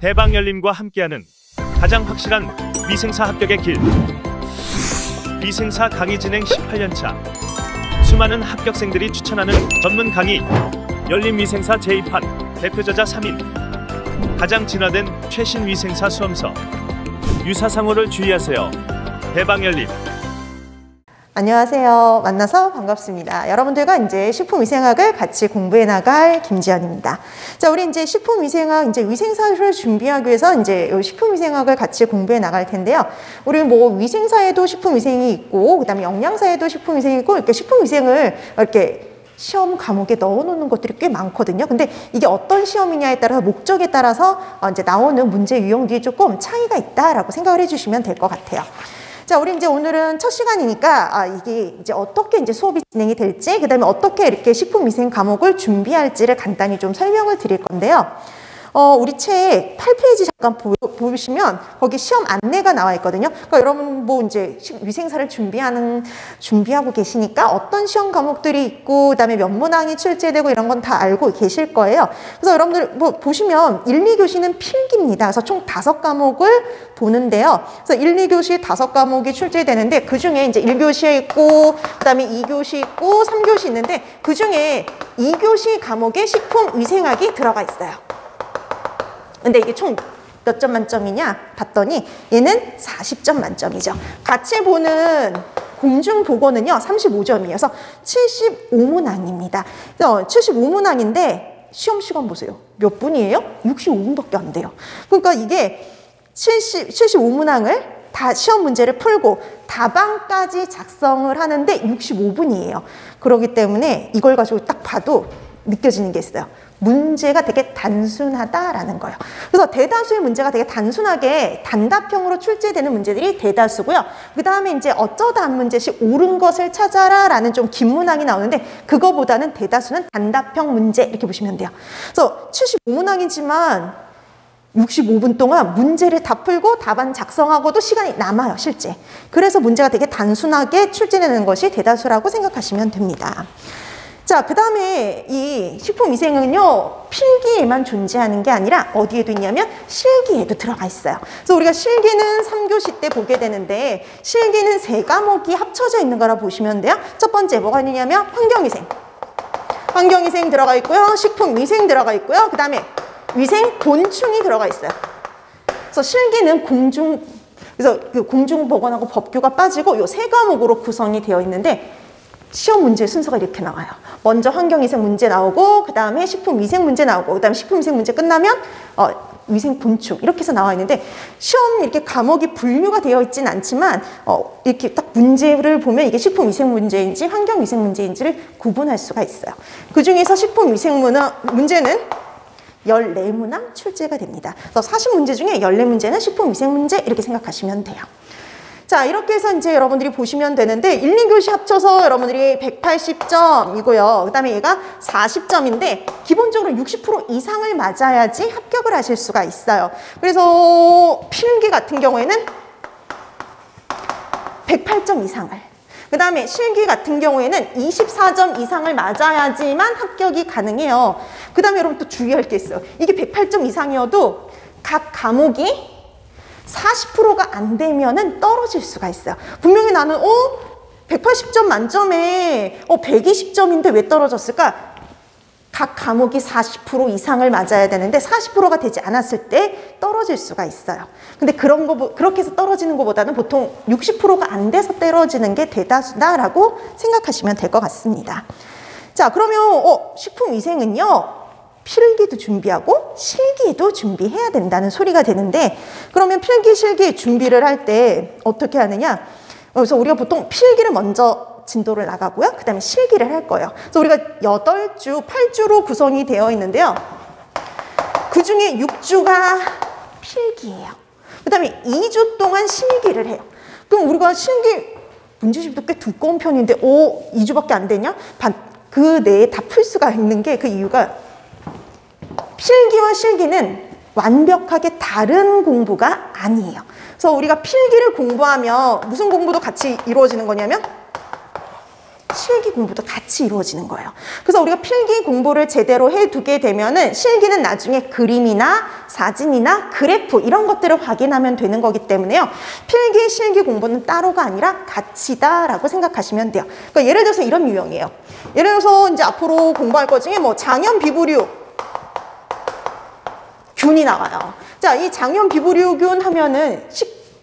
대방열림과 함께하는 가장 확실한 위생사 합격의 길. 위생사 강의 진행 18년차. 수많은 합격생들이 추천하는 전문 강의. 열림위생사 제2판 대표저자 3인. 가장 진화된 최신 위생사 수험서. 유사상호를 주의하세요. 대방열림. 안녕하세요. 만나서 반갑습니다. 여러분들과 이제 식품위생학을 같이 공부해 나갈 김지연입니다. 자, 우리 이제 식품위생학, 이제 위생사를 준비하기 위해서 이제 식품위생학을 같이 공부해 나갈 텐데요. 우리 뭐 위생사에도 식품위생이 있고, 그 다음에 영양사에도 식품위생이 있고, 이렇게 식품위생을 이렇게 시험 과목에 넣어놓는 것들이 꽤 많거든요. 근데 이게 어떤 시험이냐에 따라서 목적에 따라서 이제 나오는 문제 유형들이 조금 차이가 있다라고 생각을 해주시면 될 것 같아요. 자, 우리 이제 오늘은 첫 시간이니까 이게 이제 어떻게 이제 수업이 진행이 될지, 그 다음에 어떻게 이렇게 식품위생 과목을 준비할지를 간단히 좀 설명을 드릴 건데요. 우리 책 8페이지 잠깐 보시면 거기 시험 안내가 나와 있거든요. 그러니까 여러분 뭐 이제 위생사를 준비하고 계시니까 어떤 시험 과목들이 있고, 그다음에 몇 문항이 출제되고 이런 건 다 알고 계실 거예요. 그래서 여러분들 뭐 보시면 1, 2교시는 필기입니다. 그래서 총 5과목을 보는데요. 그래서 1, 2교시 5과목이 출제되는데 그 중에 이제 1교시에 있고, 그다음에 2교시 있고, 3교시 있는데 그 중에 2교시 과목에 식품위생학이 들어가 있어요. 근데 이게 총 몇 점 만점이냐 봤더니 얘는 40점 만점이죠. 같이 보는 공중보고는요 35점이에요. 그래서 75문항입니다. 75문항인데 시험 시간 보세요. 몇 분이에요? 65분밖에 안 돼요. 그러니까 이게 75문항을 다 시험 문제를 풀고 답안까지 작성을 하는데 65분이에요. 그렇기 때문에 이걸 가지고 딱 봐도 느껴지는 게 있어요. 문제가 되게 단순하다라는 거예요. 그래서 대다수의 문제가 되게 단순하게 단답형으로 출제되는 문제들이 대다수고요. 그 다음에 이제 어쩌다 한 문제씩 옳은 것을 찾아라 라는 좀 긴 문항이 나오는데 그거보다는 대다수는 단답형 문제 이렇게 보시면 돼요. 그래서 75문항이지만 65분 동안 문제를 다 풀고 답안 작성하고도 시간이 남아요, 실제. 그래서 문제가 되게 단순하게 출제되는 것이 대다수라고 생각하시면 됩니다. 자, 그 다음에 이 식품위생은요, 필기에만 존재하는 게 아니라 어디에도 있냐면 실기에도 들어가 있어요. 그래서 우리가 실기는 3교시 때 보게 되는데 실기는 3과목이 합쳐져 있는 거라 보시면 돼요. 첫 번째 뭐가 있냐면 환경위생. 환경위생 들어가 있고요. 식품위생 들어가 있고요. 그 다음에 위생 곤충이 들어가 있어요. 그래서 실기는 그래서 그 공중보건하고 법규가 빠지고 이 3과목으로 구성이 되어 있는데 시험 문제 순서가 이렇게 나와요. 먼저 환경위생 문제 나오고, 그 다음에 식품위생 문제 나오고, 그 다음에 식품위생 문제 끝나면 위생 곤충 이렇게 해서 나와 있는데 시험 이렇게 과목이 분류가 되어 있진 않지만 이렇게 딱 문제를 보면 이게 식품위생 문제인지 환경위생 문제인지를 구분할 수가 있어요. 그 중에서 식품위생 문제는 14문항 출제가 됩니다. 그래서 40문제 중에 14문제는 식품위생 문제 이렇게 생각하시면 돼요. 자, 이렇게 해서 이제 여러분들이 보시면 되는데 1, 2교시 합쳐서 여러분들이 180점이고요. 그 다음에 얘가 40점인데 기본적으로 60% 이상을 맞아야지 합격을 하실 수가 있어요. 그래서 필기 같은 경우에는 108점 이상을, 그 다음에 실기 같은 경우에는 24점 이상을 맞아야지만 합격이 가능해요. 그 다음에 여러분 또 주의할 게 있어요. 이게 108점 이상이어도 각 과목이 40%가 안 되면은 떨어질 수가 있어요. 분명히 나는 180점 만점에 120점인데 왜 떨어졌을까? 각 과목이 40% 이상을 맞아야 되는데 40%가 되지 않았을 때 떨어질 수가 있어요. 근데 그렇게 해서 떨어지는 것보다는 보통 60%가 안 돼서 떨어지는 게 대다수다라고 생각하시면 될 것 같습니다. 자, 그러면 식품위생은요, 필기도 준비하고 실기도 준비해야 된다는 소리가 되는데, 그러면 필기, 실기 준비를 할 때 어떻게 하느냐? 그래서 우리가 보통 필기를 먼저 진도를 나가고요. 그 다음에 실기를 할 거예요. 그래서 우리가 8주, 8주로 구성이 되어 있는데요. 그 중에 6주가 필기예요. 그 다음에 2주 동안 실기를 해요. 그럼 우리가 실기 문제집도 꽤 두꺼운 편인데 2주밖에 안 되냐? 그 내에 다 풀 수가 있는 게 그 이유가 필기와 실기는 완벽하게 다른 공부가 아니에요. 그래서 우리가 필기를 공부하면 무슨 공부도 같이 이루어지는 거냐면 실기 공부도 같이 이루어지는 거예요. 그래서 우리가 필기 공부를 제대로 해두게 되면은 실기는 나중에 그림이나 사진이나 그래프 이런 것들을 확인하면 되는 거기 때문에요. 필기, 실기 공부는 따로가 아니라 같이다라고 생각하시면 돼요. 그러니까 예를 들어서 이런 유형이에요. 예를 들어서 이제 앞으로 공부할 것 중에 뭐 장염 비브리오 균이 나와요. 자, 이 장염 비브리오균 하면은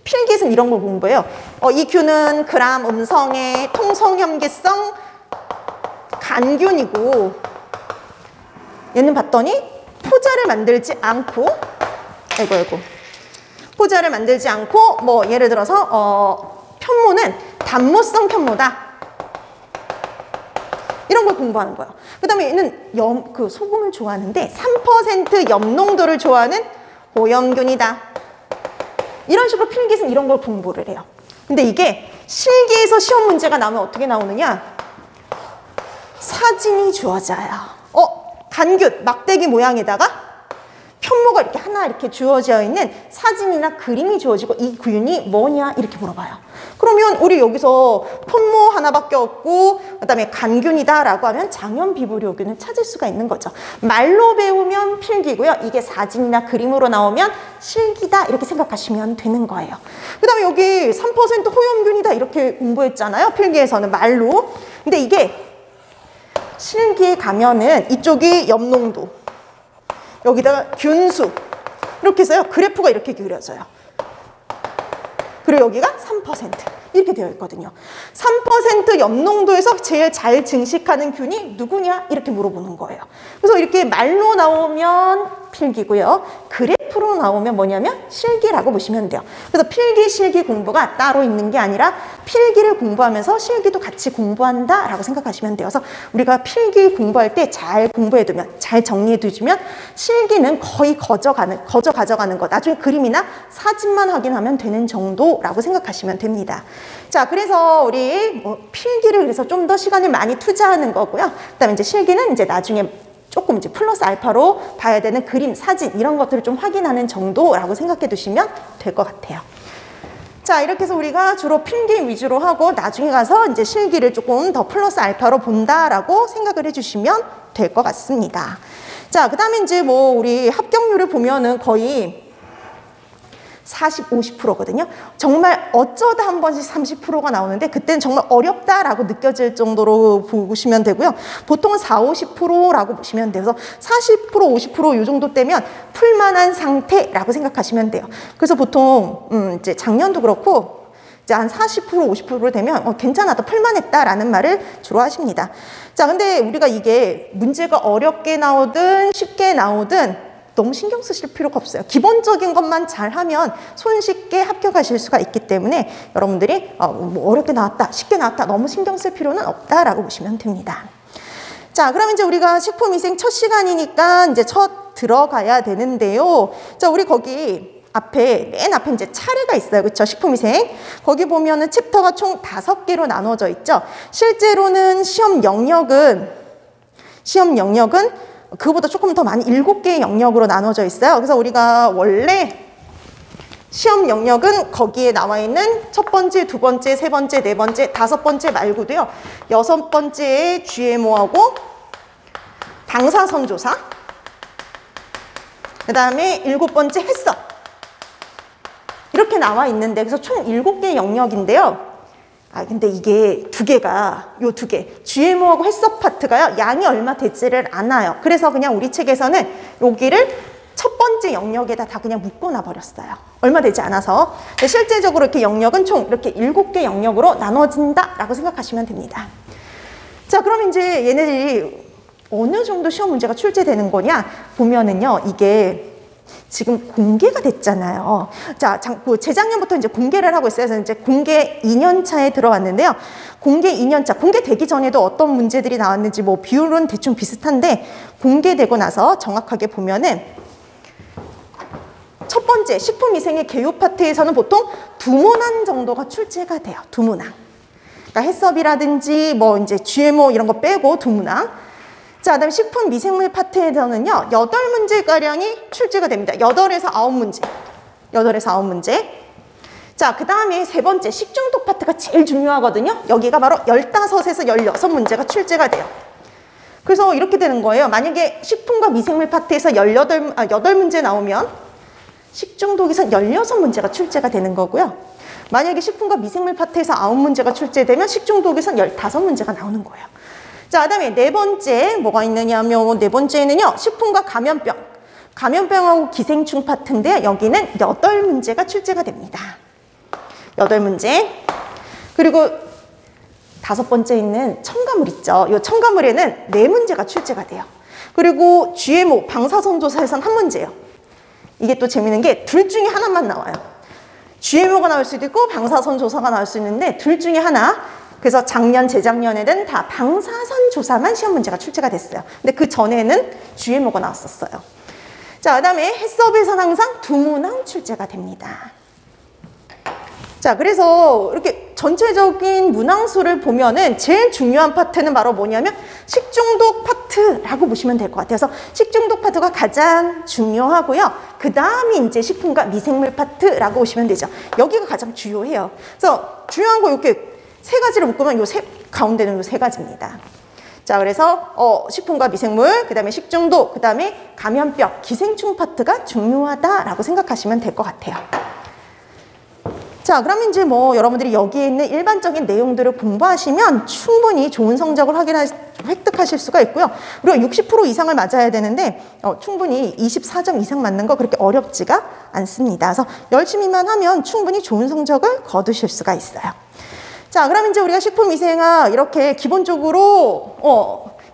필기에서는 이런 걸 공부해요. 이 균은 그람 음성의 통성염기성 간균이고 얘는 봤더니 포자를 만들지 않고 포자를 만들지 않고 뭐 예를 들어서 편모는 단모성 편모다. 이런 걸 공부하는 거예요. 그 다음에 얘는 소금을 좋아하는데 3% 염농도를 좋아하는 오염균이다. 이런 식으로 필기에서는 이런 걸 공부를 해요. 근데 이게 실기에서 시험 문제가 나오면 어떻게 나오느냐? 사진이 주어져요. 간균, 막대기 모양에다가 편모가 이렇게 하나 이렇게 주어져 있는 사진이나 그림이 주어지고 이 균이 뭐냐 이렇게 물어봐요. 그러면 우리 여기서 편모 하나밖에 없고 그다음에 간균이다 라고 하면 장염 비브리오균을 찾을 수가 있는 거죠. 말로 배우면 필기고요. 이게 사진이나 그림으로 나오면 실기다 이렇게 생각하시면 되는 거예요. 그 다음에 여기 3% 호염균이다 이렇게 공부했잖아요. 필기에서는 말로. 근데 이게 실기에 가면은 이쪽이 염농도 여기다가 균수 이렇게 해서요. 그래프가 이렇게 그려져요. 그리고 여기가 3% 이렇게 되어 있거든요. 3% 염농도에서 제일 잘 증식하는 균이 누구냐 이렇게 물어보는 거예요. 그래서 이렇게 말로 나오면 필기고요. 그래프로 나오면 뭐냐면 실기라고 보시면 돼요. 그래서 필기, 실기 공부가 따로 있는 게 아니라 필기를 공부하면서 실기도 같이 공부한다 라고 생각하시면 돼요. 그래서 우리가 필기 공부할 때 잘 공부해두면, 잘 정리해두면 실기는 거의 거저 가져가는 거, 나중에 그림이나 사진만 확인하면 되는 정도라고 생각하시면 됩니다. 자, 그래서 우리 필기를 그래서 좀 더 시간을 많이 투자하는 거고요. 그다음에 이제 실기는 이제 나중에 조금 이제 플러스 알파로 봐야 되는 그림, 사진 이런 것들을 좀 확인하는 정도라고 생각해 두시면 될 것 같아요. 자, 이렇게 해서 우리가 주로 필기 위주로 하고 나중에 가서 이제 실기를 조금 더 플러스 알파로 본다라고 생각을 해주시면 될 것 같습니다. 자, 그 다음에 이제 뭐 우리 합격률을 보면은 거의 40, 50%거든요. 정말 어쩌다 한 번씩 30%가 나오는데 그때는 정말 어렵다라고 느껴질 정도로 보시면 되고요. 보통은 40, 50%라고 보시면 돼요. 그래서 40%, 50% 이 정도 되면 풀만한 상태라고 생각하시면 돼요. 그래서 보통 이제 작년도 그렇고 이제 한 40%, 50% 되면 괜찮았다, 풀만했다라는 말을 주로 하십니다. 자, 근데 우리가 이게 문제가 어렵게 나오든 쉽게 나오든 너무 신경 쓰실 필요가 없어요. 기본적인 것만 잘하면 손쉽게 합격하실 수가 있기 때문에 여러분들이 뭐 어렵게 나왔다, 쉽게 나왔다 너무 신경 쓸 필요는 없다라고 보시면 됩니다. 자, 그럼 이제 우리가 식품위생 첫 시간이니까 이제 첫 들어가야 되는데요. 자, 우리 거기 맨 앞에 이제 차례가 있어요. 그렇죠? 식품위생. 거기 보면은 챕터가 총 5개로 나눠져 있죠. 실제로는 시험 영역은 그거보다 조금 더 많이 7개의 영역으로 나눠져 있어요. 그래서 우리가 원래 시험 영역은 거기에 나와 있는 첫 번째, 두 번째, 세 번째, 네 번째, 5번째 말고도요. 6번째에 GMO하고 방사선조사, 그 다음에 7번째 해썹 이렇게 나와 있는데 그래서 총 7개의 영역인데요. 근데 이게 요 2개, GMO하고 해썹 파트가요, 양이 얼마 되지를 않아요. 그래서 그냥 우리 책에서는 여기를 첫 번째 영역에다 다 그냥 묶어놔 버렸어요. 얼마 되지 않아서. 근데 실제적으로 이렇게 영역은 총 이렇게 7개 영역으로 나눠진다라고 생각하시면 됩니다. 자, 그럼 이제 얘네들이 어느 정도 시험 문제가 출제되는 거냐 보면은요, 이게 지금 공개가 됐잖아요. 자, 재작년부터 이제 공개를 하고 있어요. 그래서 이제 공개 2년차에 들어왔는데요. 공개 2년차, 공개되기 전에도 어떤 문제들이 나왔는지 뭐 비율은 대충 비슷한데 공개되고 나서 정확하게 보면은 첫 번째 식품위생의 개요 파트에서는 보통 2문항 정도가 출제가 돼요. 2문항. 그러니까 해썹이라든지 뭐 이제 GMO 이런 거 빼고 2문항. 자, 그다음에 식품 미생물 파트에서는요, 8문제가량이 출제가 됩니다. 8에서 9문제. 8에서 9문제. 자, 그 다음에 세 번째 식중독 파트가 제일 중요하거든요. 여기가 바로 15에서 16문제가 출제가 돼요. 그래서 이렇게 되는 거예요. 만약에 식품과 미생물 파트에서 8문제 나오면 식중독에서 16문제가 출제가 되는 거고요. 만약에 식품과 미생물 파트에서 9문제가 출제되면 식중독에서 15문제가 나오는 거예요. 자, 그 다음에 네 번째 뭐가 있느냐면 네 번째는요. 식품과 감염병. 감염병하고 기생충 파트인데 여기는 8문제가 출제가 됩니다. 8문제. 그리고 다섯 번째 있는 첨가물 있죠. 이 첨가물에는 4문제가 출제가 돼요. 그리고 GMO 방사선조사에선 1문제예요. 이게 또 재밌는 게 둘 중에 하나만 나와요. GMO가 나올 수도 있고 방사선조사가 나올 수 있는데 둘 중에 하나. 그래서 작년, 재작년에는 다 방사선조사만 시험 문제가 출제가 됐어요. 근데 그 전에는 GMO가 나왔었어요. 자, 그 다음에 해썹에서는 항상 2문항 출제가 됩니다. 자, 그래서 이렇게 전체적인 문항수를 보면은 제일 중요한 파트는 바로 뭐냐면 식중독 파트라고 보시면 될 것 같아요. 그래서 식중독 파트가 가장 중요하고요. 그 다음이 이제 식품과 미생물 파트라고 보시면 되죠. 여기가 가장 주요해요. 그래서 중요한 거 이렇게 세 가지를 묶으면 요 가운데는 요 세 가지입니다. 자, 그래서 식품과 미생물, 그 다음에 식중독, 그 다음에 감염병, 기생충 파트가 중요하다라고 생각하시면 될 것 같아요. 자, 그러면 이제 뭐 여러분들이 여기에 있는 일반적인 내용들을 공부하시면 충분히 좋은 성적을 획득하실 수가 있고요. 우리가 60% 이상을 맞아야 되는데 충분히 24점 이상 맞는 거 그렇게 어렵지가 않습니다. 그래서 열심히만 하면 충분히 좋은 성적을 거두실 수가 있어요. 자, 그럼 이제 우리가 식품위생학 이렇게 기본적으로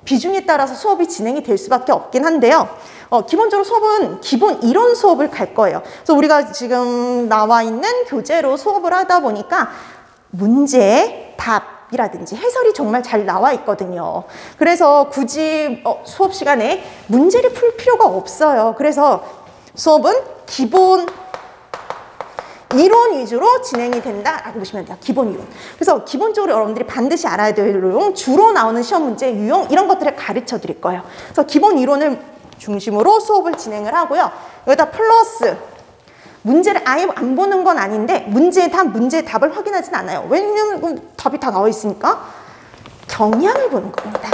비중에 따라서 수업이 진행이 될 수밖에 없긴 한데요. 기본적으로 수업은 기본 이론 수업을 갈 거예요. 그래서 우리가 지금 나와 있는 교재로 수업을 하다 보니까 문제, 답이라든지 해설이 정말 잘 나와 있거든요. 그래서 굳이 수업 시간에 문제를 풀 필요가 없어요. 그래서 수업은 기본 이론 위주로 진행이 된다라고 보시면 돼요. 기본 이론. 그래서 기본적으로 여러분들이 반드시 알아야 될 내용, 주로 나오는 시험 문제 유형 이런 것들을 가르쳐 드릴 거예요. 그래서 기본 이론을 중심으로 수업을 진행을 하고요. 여기다 플러스 문제를 아예 안 보는 건 아닌데 문제의 답을 확인하진 않아요. 왜냐면 답이 다 나와 있으니까 경향을 보는 겁니다.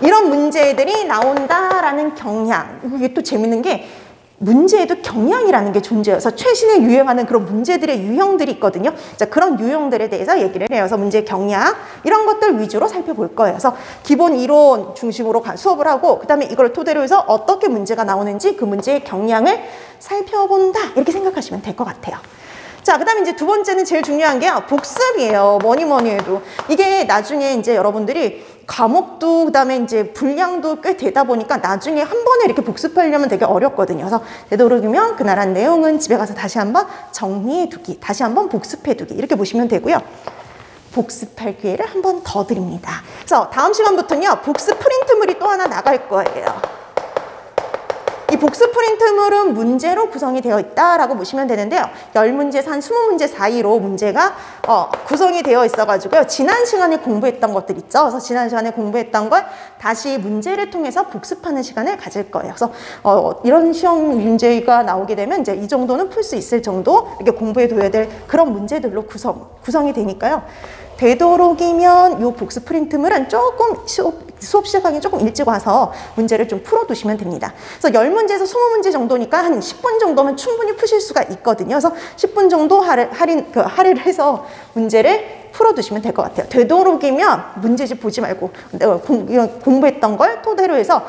이런 문제들이 나온다라는 경향. 이게 또 재밌는 게 문제에도 경향이라는 게 존재해요. 그래서 최신에 유행하는 그런 문제들의 유형들이 있거든요. 자, 그런 유형들에 대해서 얘기를 해요. 그래서 문제 경향 이런 것들 위주로 살펴볼 거예요. 그래서 기본 이론 중심으로 수업을 하고 그 다음에 이걸 토대로 해서 어떻게 문제가 나오는지 그 문제의 경향을 살펴본다 이렇게 생각하시면 될 것 같아요. 자, 그 다음에 이제 두 번째는 제일 중요한 게 복습이에요. 뭐니 해도. 이게 나중에 이제 여러분들이 과목도, 그 다음에 이제 분량도 꽤 되다 보니까 나중에 한 번에 이렇게 복습하려면 되게 어렵거든요. 그래서 되도록이면 그날 한 내용은 집에 가서 다시 한번 정리해 두기, 다시 한번 복습해 두기, 이렇게 보시면 되고요. 복습할 기회를 한 번 더 드립니다. 그래서 다음 시간부터는요, 복습 프린트물이 또 하나 나갈 거예요. 이 복습 프린트물은 문제로 구성이 되어 있다라고 보시면 되는데요. 10문제에서 한 20문제 사이로 문제가 구성이 되어 있어가지고요. 지난 시간에 공부했던 것들 있죠. 그래서 지난 시간에 공부했던 걸 다시 문제를 통해서 복습하는 시간을 가질 거예요. 그래서 이런 시험 문제가 나오게 되면 이제 이 정도는 풀 수 있을 정도 이렇게 공부해 둬야 될 그런 문제들로 구성이 되니까요. 되도록이면 이 복습 프린트물은 조금 수업 시작하기 조금 일찍 와서 문제를 좀 풀어두시면 됩니다. 그래서 10문제에서 20문제 정도니까 한 10분 정도면 충분히 푸실 수가 있거든요. 그래서 10분 정도 할애를 해서 문제를 풀어두시면 될 것 같아요. 되도록이면 문제집 보지 말고 공부했던 걸 토대로 해서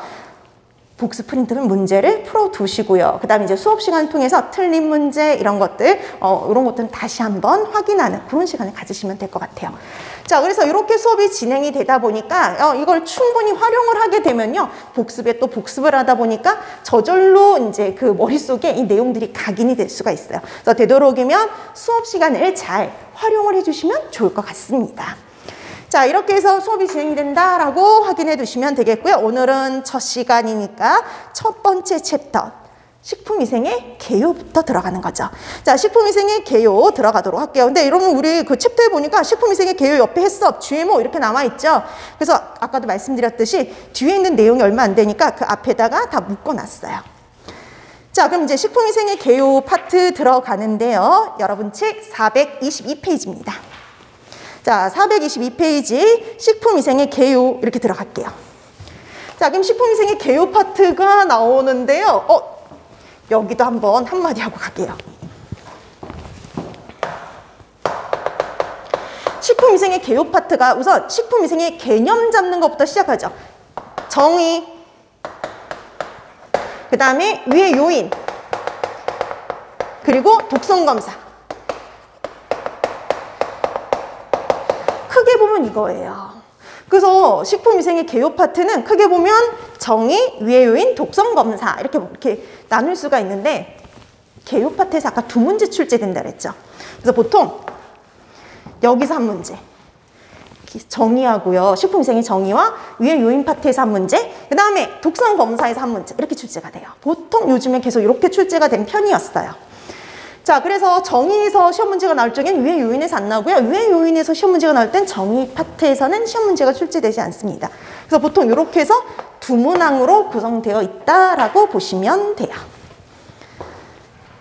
복습 프린트물 문제를 풀어두시고요. 그 다음에 이제 수업 시간을 통해서 틀린 문제 이런 것들은 다시 한번 확인하는 그런 시간을 가지시면 될 것 같아요. 자, 그래서 이렇게 수업이 진행이 되다 보니까 이걸 충분히 활용을 하게 되면요. 복습에 또 복습을 하다 보니까 저절로 이제 그 머릿속에 이 내용들이 각인이 될 수가 있어요. 그래서 되도록이면 수업 시간을 잘 활용을 해주시면 좋을 것 같습니다. 자, 이렇게 해서 수업이 진행된다라고 확인해 두시면 되겠고요. 오늘은 첫 시간이니까 첫 번째 챕터 식품위생의 개요부터 들어가는 거죠. 자, 식품위생의 개요 들어가도록 할게요. 근데 여러분 우리 그 챕터에 보니까 식품위생의 개요 옆에 해썹, GMO 이렇게 나와 있죠. 그래서 아까도 말씀드렸듯이 뒤에 있는 내용이 얼마 안 되니까 그 앞에다가 다 묶어놨어요. 자, 그럼 이제 식품위생의 개요 파트 들어가는데요. 여러분 책 422페이지입니다. 자, 422페이지 식품위생의 개요 이렇게 들어갈게요. 자, 그럼 식품위생의 개요 파트가 나오는데요. 여기도 한번 한마디 하고 갈게요. 식품위생의 개요 파트가 우선 식품위생의 개념 잡는 것부터 시작하죠. 정의, 그 다음에 위의 요인, 그리고 독성검사. 크게 보면 이거예요. 그래서 식품위생의 개요 파트는 크게 보면 정의, 위의 요인, 독성검사 이렇게 나눌 수가 있는데 개요 파트에서 아까 2문제 출제된다 그랬죠. 그래서 보통 여기서 한 문제 정의하고요. 식품위생의 정의와 위의 요인 파트에서 한 문제, 그 다음에 독성검사에서 한 문제 이렇게 출제가 돼요. 보통 요즘에 계속 이렇게 출제가 된 편이었어요. 자, 그래서 정의에서 시험 문제가 나올 적엔 위의 요인에서 안 나오고요. 위의 요인에서 시험 문제가 나올 땐 정의 파트에서는 시험 문제가 출제되지 않습니다. 그래서 보통 이렇게 해서 2문항으로 구성되어 있다라고 보시면 돼요.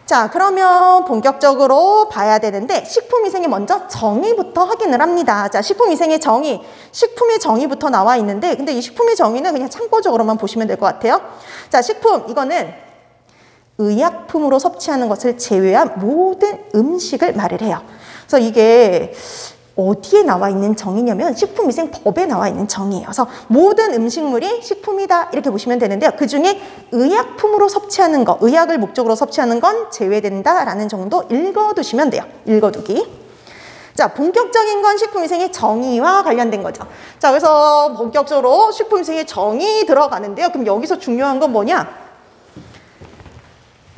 자, 그러면 본격적으로 봐야 되는데 식품위생의 먼저 정의부터 확인을 합니다. 자, 식품위생의 정의, 식품의 정의부터 나와 있는데 근데 이 식품의 정의는 그냥 참고적으로만 보시면 될 것 같아요. 자, 식품, 이거는 의약품으로 섭취하는 것을 제외한 모든 음식을 말을 해요. 그래서 이게 어디에 나와 있는 정의냐면 식품위생법에 나와 있는 정의예요. 그래서 모든 음식물이 식품이다 이렇게 보시면 되는데요. 그중에 의약품으로 섭취하는 거, 의약을 목적으로 섭취하는 건 제외된다라는 정도 읽어두시면 돼요. 읽어두기. 자, 본격적인 건 식품위생의 정의와 관련된 거죠. 자, 그래서 본격적으로 식품위생의 정의 들어가는데요. 그럼 여기서 중요한 건 뭐냐?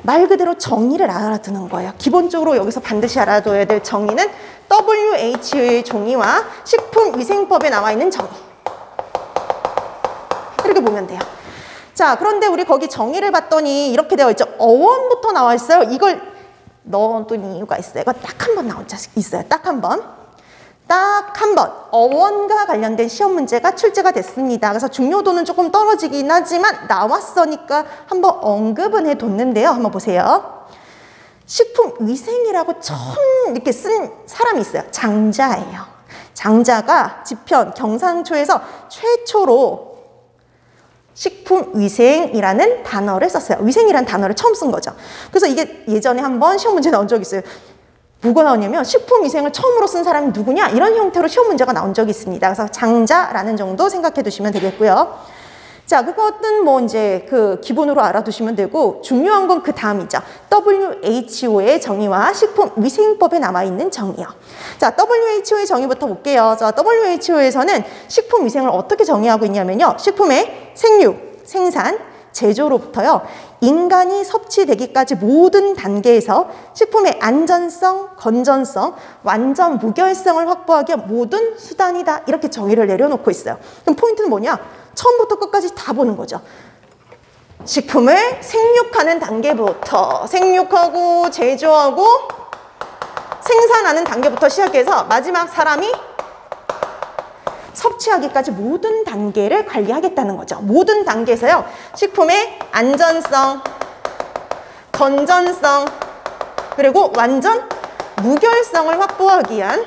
말 그대로 정의를 알아두는 거예요. 기본적으로 여기서 반드시 알아둬야 될 정의는 WHO의 정의와 식품위생법에 나와 있는 정의. 이렇게 보면 돼요. 자, 그런데 우리 거기 정의를 봤더니 이렇게 되어 있죠. 어원부터 나와 있어요. 이걸 넣어둔 이유가 있어요. 이거 딱 한 번 나온 적 있어요. 딱 한 번. 딱 한 번 어원과 관련된 시험 문제가 출제가 됐습니다. 그래서 중요도는 조금 떨어지긴 하지만 나왔으니까 한번 언급은 해뒀는데요. 한번 보세요. 식품위생이라고 처음 이렇게 쓴 사람이 있어요. 장자예요. 장자가 지편 경상초에서 최초로 식품위생이라는 단어를 썼어요. 위생이라는 단어를 처음 쓴 거죠. 그래서 이게 예전에 한번 시험 문제 나온 적이 있어요. 뭐가 나오냐면 식품위생을 처음으로 쓴 사람이 누구냐 이런 형태로 시험 문제가 나온 적이 있습니다. 그래서 장자라는 정도 생각해 두시면 되겠고요. 자, 그것은 뭐 이제 그 기본으로 알아두시면 되고 중요한 건 그 다음이죠. WHO의 정의와 식품위생법에 나와 있는 정의요. 자, WHO의 정의부터 볼게요. 자, WHO에서는 식품위생을 어떻게 정의하고 있냐면요. 식품의 생육, 생산, 제조로부터요. 인간이 섭취되기까지 모든 단계에서 식품의 안전성, 건전성, 완전 무결성을 확보하기 위한 모든 수단이다. 이렇게 정의를 내려놓고 있어요. 그럼 포인트는 뭐냐? 처음부터 끝까지 다 보는 거죠. 식품을 생육하는 단계부터 생육하고 제조하고 생산하는 단계부터 시작해서 마지막 사람이 섭취하기까지 모든 단계를 관리하겠다는 거죠. 모든 단계에서요. 식품의 안전성, 건전성, 그리고 완전 무결성을 확보하기 위한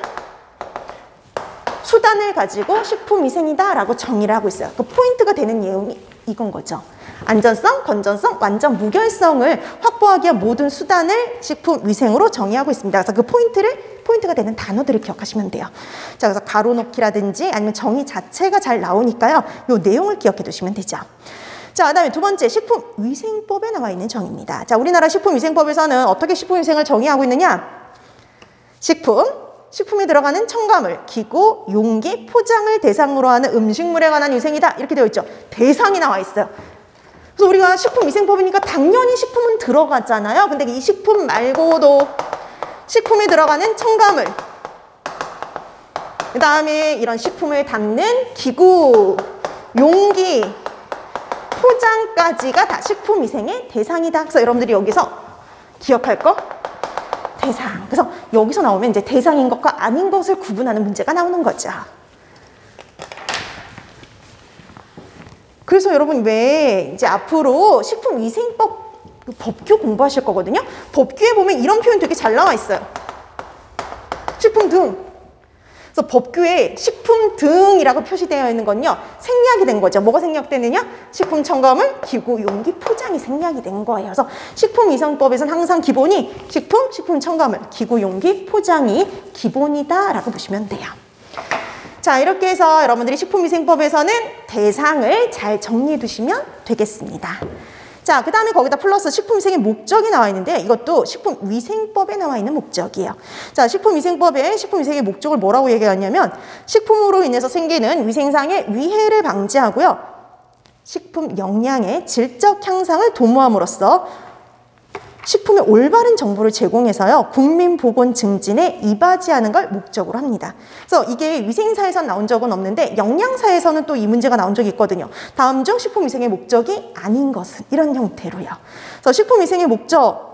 수단을 가지고 식품위생이다라고 정의를 하고 있어요. 그 포인트가 되는 내용이 이건 거죠. 안전성, 건전성, 완전 무결성을 확보하기 위한 모든 수단을 식품위생으로 정의하고 있습니다. 그래서 그 포인트가 되는 단어들을 기억하시면 돼요. 자, 그래서 가로놓기라든지 아니면 정의 자체가 잘 나오니까요. 이 내용을 기억해 두시면 되죠. 자, 그 다음에 두 번째 식품위생법에 나와 있는 정의입니다. 자, 우리나라 식품위생법에서는 어떻게 식품위생을 정의하고 있느냐? 식품에 들어가는 첨가물, 기구, 용기, 포장을 대상으로 하는 음식물에 관한 위생이다. 이렇게 되어 있죠. 대상이 나와 있어요. 그래서 우리가 식품위생법이니까 당연히 식품은 들어가잖아요. 근데 이 식품 말고도 식품에 들어가는 첨가물, 그 다음에 이런 식품을 담는 기구, 용기, 포장까지가 다 식품위생의 대상이다. 그래서 여러분들이 여기서 기억할 거 대상. 그래서 여기서 나오면 이제 대상인 것과 아닌 것을 구분하는 문제가 나오는 거죠. 그래서 여러분 왜 이제 앞으로 식품위생법 법규 공부하실 거거든요. 법규에 보면 이런 표현 되게 잘 나와 있어요. 식품 등. 그래서 법규에 식품 등이라고 표시되어 있는 건요, 생략이 된 거죠. 뭐가 생략되느냐? 식품 첨가물, 기구, 용기, 포장이 생략이 된 거예요. 그래서 식품위생법에서는 항상 기본이 식품 첨가물, 기구, 용기, 포장이 기본이다라고 보시면 돼요. 자, 이렇게 해서 여러분들이 식품위생법에서는 대상을 잘 정리해 두시면 되겠습니다. 자, 그 다음에 거기다 플러스 식품위생의 목적이 나와 있는데 이것도 식품위생법에 나와 있는 목적이에요. 자, 식품위생법에 식품위생의 목적을 뭐라고 얘기하냐면 식품으로 인해서 생기는 위생상의 위해를 방지하고요. 식품 영양의 질적 향상을 도모함으로써 식품의 올바른 정보를 제공해서요, 국민 보건 증진에 이바지하는 걸 목적으로 합니다. 그래서 이게 위생사에선 나온 적은 없는데 영양사에서는 또 이 문제가 나온 적이 있거든요. 다음 중 식품위생의 목적이 아닌 것은 이런 형태로요. 그래서 식품위생의 목적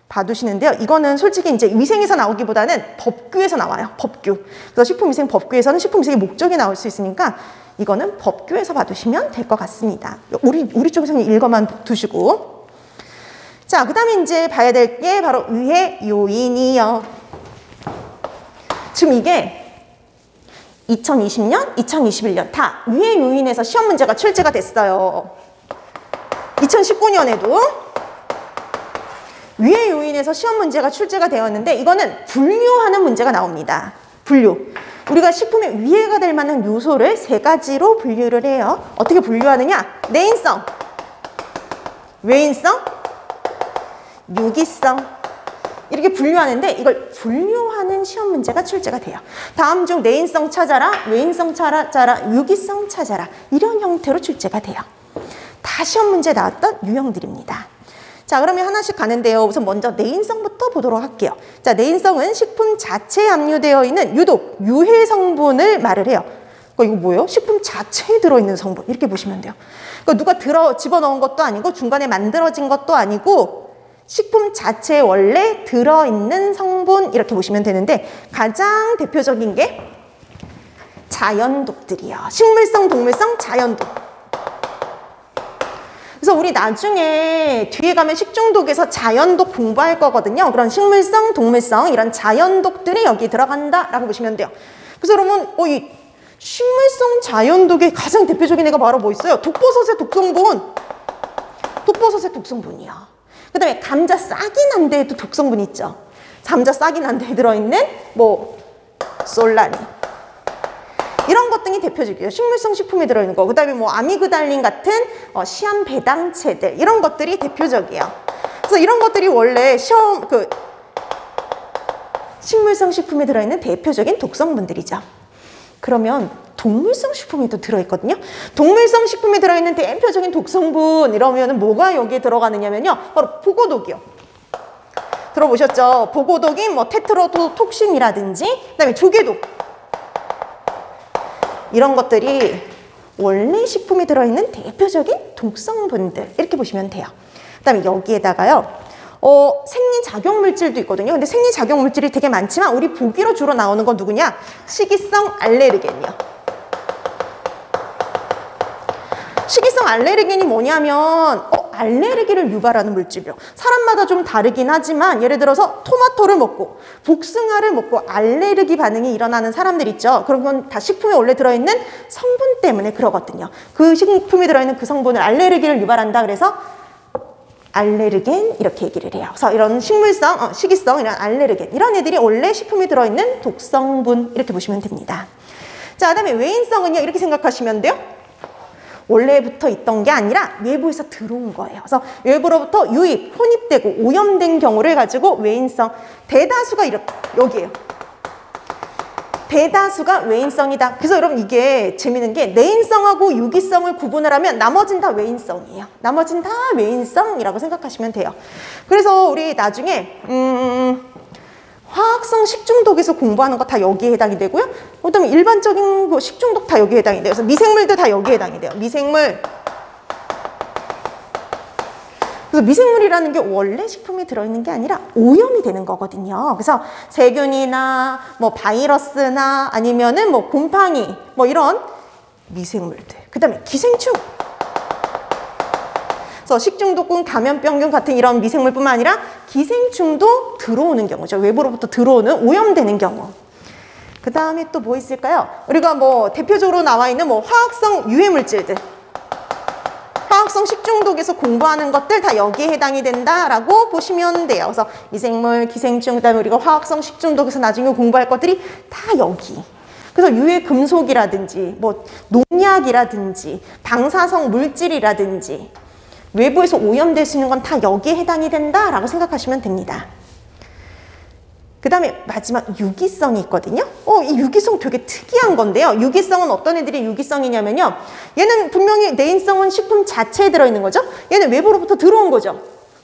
봐두시는데요. 이거는 솔직히 이제 위생에서 나오기보다는 법규에서 나와요. 법규. 그래서 식품위생 법규에서는 식품위생의 목적이 나올 수 있으니까 이거는 법규에서 봐두시면 될 것 같습니다. 우리 쪽에서는 읽어만 두시고. 자, 그 다음에 이제 봐야 될 게 바로 위해 요인이요. 지금 이게 2020년, 2021년 다 위해 요인에서 시험 문제가 출제가 됐어요. 2019년에도 위해 요인에서 시험 문제가 출제가 되었는데 이거는 분류하는 문제가 나옵니다. 분류. 우리가 식품에 위해가 될 만한 요소를 3가지로 분류를 해요. 어떻게 분류하느냐? 내인성, 외인성, 유기성, 이렇게 분류하는데 이걸 분류하는 시험 문제가 출제가 돼요. 다음 중 내인성 찾아라, 외인성 찾아라, 유기성 찾아라, 이런 형태로 출제가 돼요. 다 시험 문제에 나왔던 유형들입니다. 자, 그러면 하나씩 가는데요. 우선 먼저 내인성부터 보도록 할게요. 자, 내인성은 식품 자체에 함유되어 있는 유독, 유해 성분을 말을 해요. 이거 뭐예요? 식품 자체에 들어있는 성분, 이렇게 보시면 돼요. 누가 집어넣은 것도 아니고 중간에 만들어진 것도 아니고 식품 자체에 원래 들어있는 성분, 이렇게 보시면 되는데 가장 대표적인 게 자연독들이요. 식물성, 동물성, 자연독. 그래서 우리 나중에 뒤에 가면 식중독에서 자연독 공부할 거거든요. 그런 식물성, 동물성, 이런 자연독들이 여기 들어간다라고 보시면 돼요. 그래서 여러분, 이 식물성 자연독의 가장 대표적인 애가 바로 뭐 있어요? 독버섯의 독성분. 독버섯의 독성분이요. 그 다음에 감자 싹이 난 데에도 독성분 있죠. 감자 싹이 난 데에 들어있는 솔라닌, 이런 것 등이 대표적이에요. 식물성 식품에 들어있는 거. 그 다음에 아미그달린 같은 시한배당체들, 이런 것들이 대표적이에요. 그래서 이런 것들이 원래 식물성 식품에 들어있는 대표적인 독성분들이죠. 그러면 동물성 식품에도 들어있거든요. 동물성 식품에 들어있는 대표적인 독성분 이러면 뭐가 여기에 들어가느냐면요, 바로 보고독이요. 들어보셨죠? 보고독이 테트로톡신이라든지 그다음에 조개독, 이런 것들이 원래 식품에 들어있는 대표적인 독성분들, 이렇게 보시면 돼요. 그다음에 여기에다가요, 생리작용물질도 있거든요. 근데 생리작용물질이 되게 많지만 우리 보기로 주로 나오는 건 누구냐? 식이성 알레르겐이요. 식이성 알레르겐이 뭐냐면 알레르기를 유발하는 물질이요. 사람마다 좀 다르긴 하지만 예를 들어서 토마토를 먹고 복숭아를 먹고 알레르기 반응이 일어나는 사람들 있죠. 그런 건 다 식품에 원래 들어있는 성분 때문에 그러거든요. 그 식품에 들어있는 그 성분을 알레르기를 유발한다 그래서 알레르겐, 이렇게 얘기를 해요. 그래서 이런 식물성, 식이성, 이런 알레르겐, 이런 애들이 원래 식품에 들어있는 독성분, 이렇게 보시면 됩니다. 자, 그 다음에 외인성은요, 이렇게 생각하시면 돼요. 원래부터 있던 게 아니라 외부에서 들어온 거예요. 그래서 외부로부터 유입, 혼입되고 오염된 경우를 가지고 외인성, 대다수가 여기에요. 대다수가 외인성이다. 그래서 여러분 이게 재밌는 게 내인성하고 유기성을 구분을 하면 나머지는 다 외인성이에요. 나머지는 다 외인성이라고 생각하시면 돼요. 그래서 우리 나중에 화학성 식중독에서 공부하는 거 다 여기에 해당이 되고요. 그다음에 일반적인 식중독 다 여기에 해당이 돼요. 그래서 미생물도 다 여기에 해당이 돼요. 미생물. 그래서 미생물이라는 게 원래 식품에 들어있는 게 아니라 오염이 되는 거거든요. 그래서 세균이나 바이러스나 아니면은 곰팡이 이런 미생물들. 그다음에 기생충. 그래서 그래서 식중독균, 감염병균 같은 이런 미생물뿐만 아니라 기생충도 들어오는 경우죠. 외부로부터 들어오는 오염되는 경우. 그 다음에 또 뭐 있을까요? 우리가 뭐 대표적으로 나와 있는 뭐 화학성 유해물질들, 화학성 식중독에서 공부하는 것들 다 여기에 해당이 된다라고 보시면 돼요. 그래서 미생물, 기생충, 그다음에 우리가 화학성 식중독에서 나중에 공부할 것들이 다 여기. 그래서 유해 금속이라든지 뭐 농약이라든지 방사성 물질이라든지 외부에서 오염될 수 있는 건 다 여기에 해당이 된다라고 생각하시면 됩니다. 그 다음에 마지막 유기성이 있거든요. 이 유기성 되게 특이한 건데요. 유기성은 어떤 애들이 유기성이냐면요. 얘는 분명히 내인성은 식품 자체에 들어있는 거죠. 얘는 외부로부터 들어온 거죠.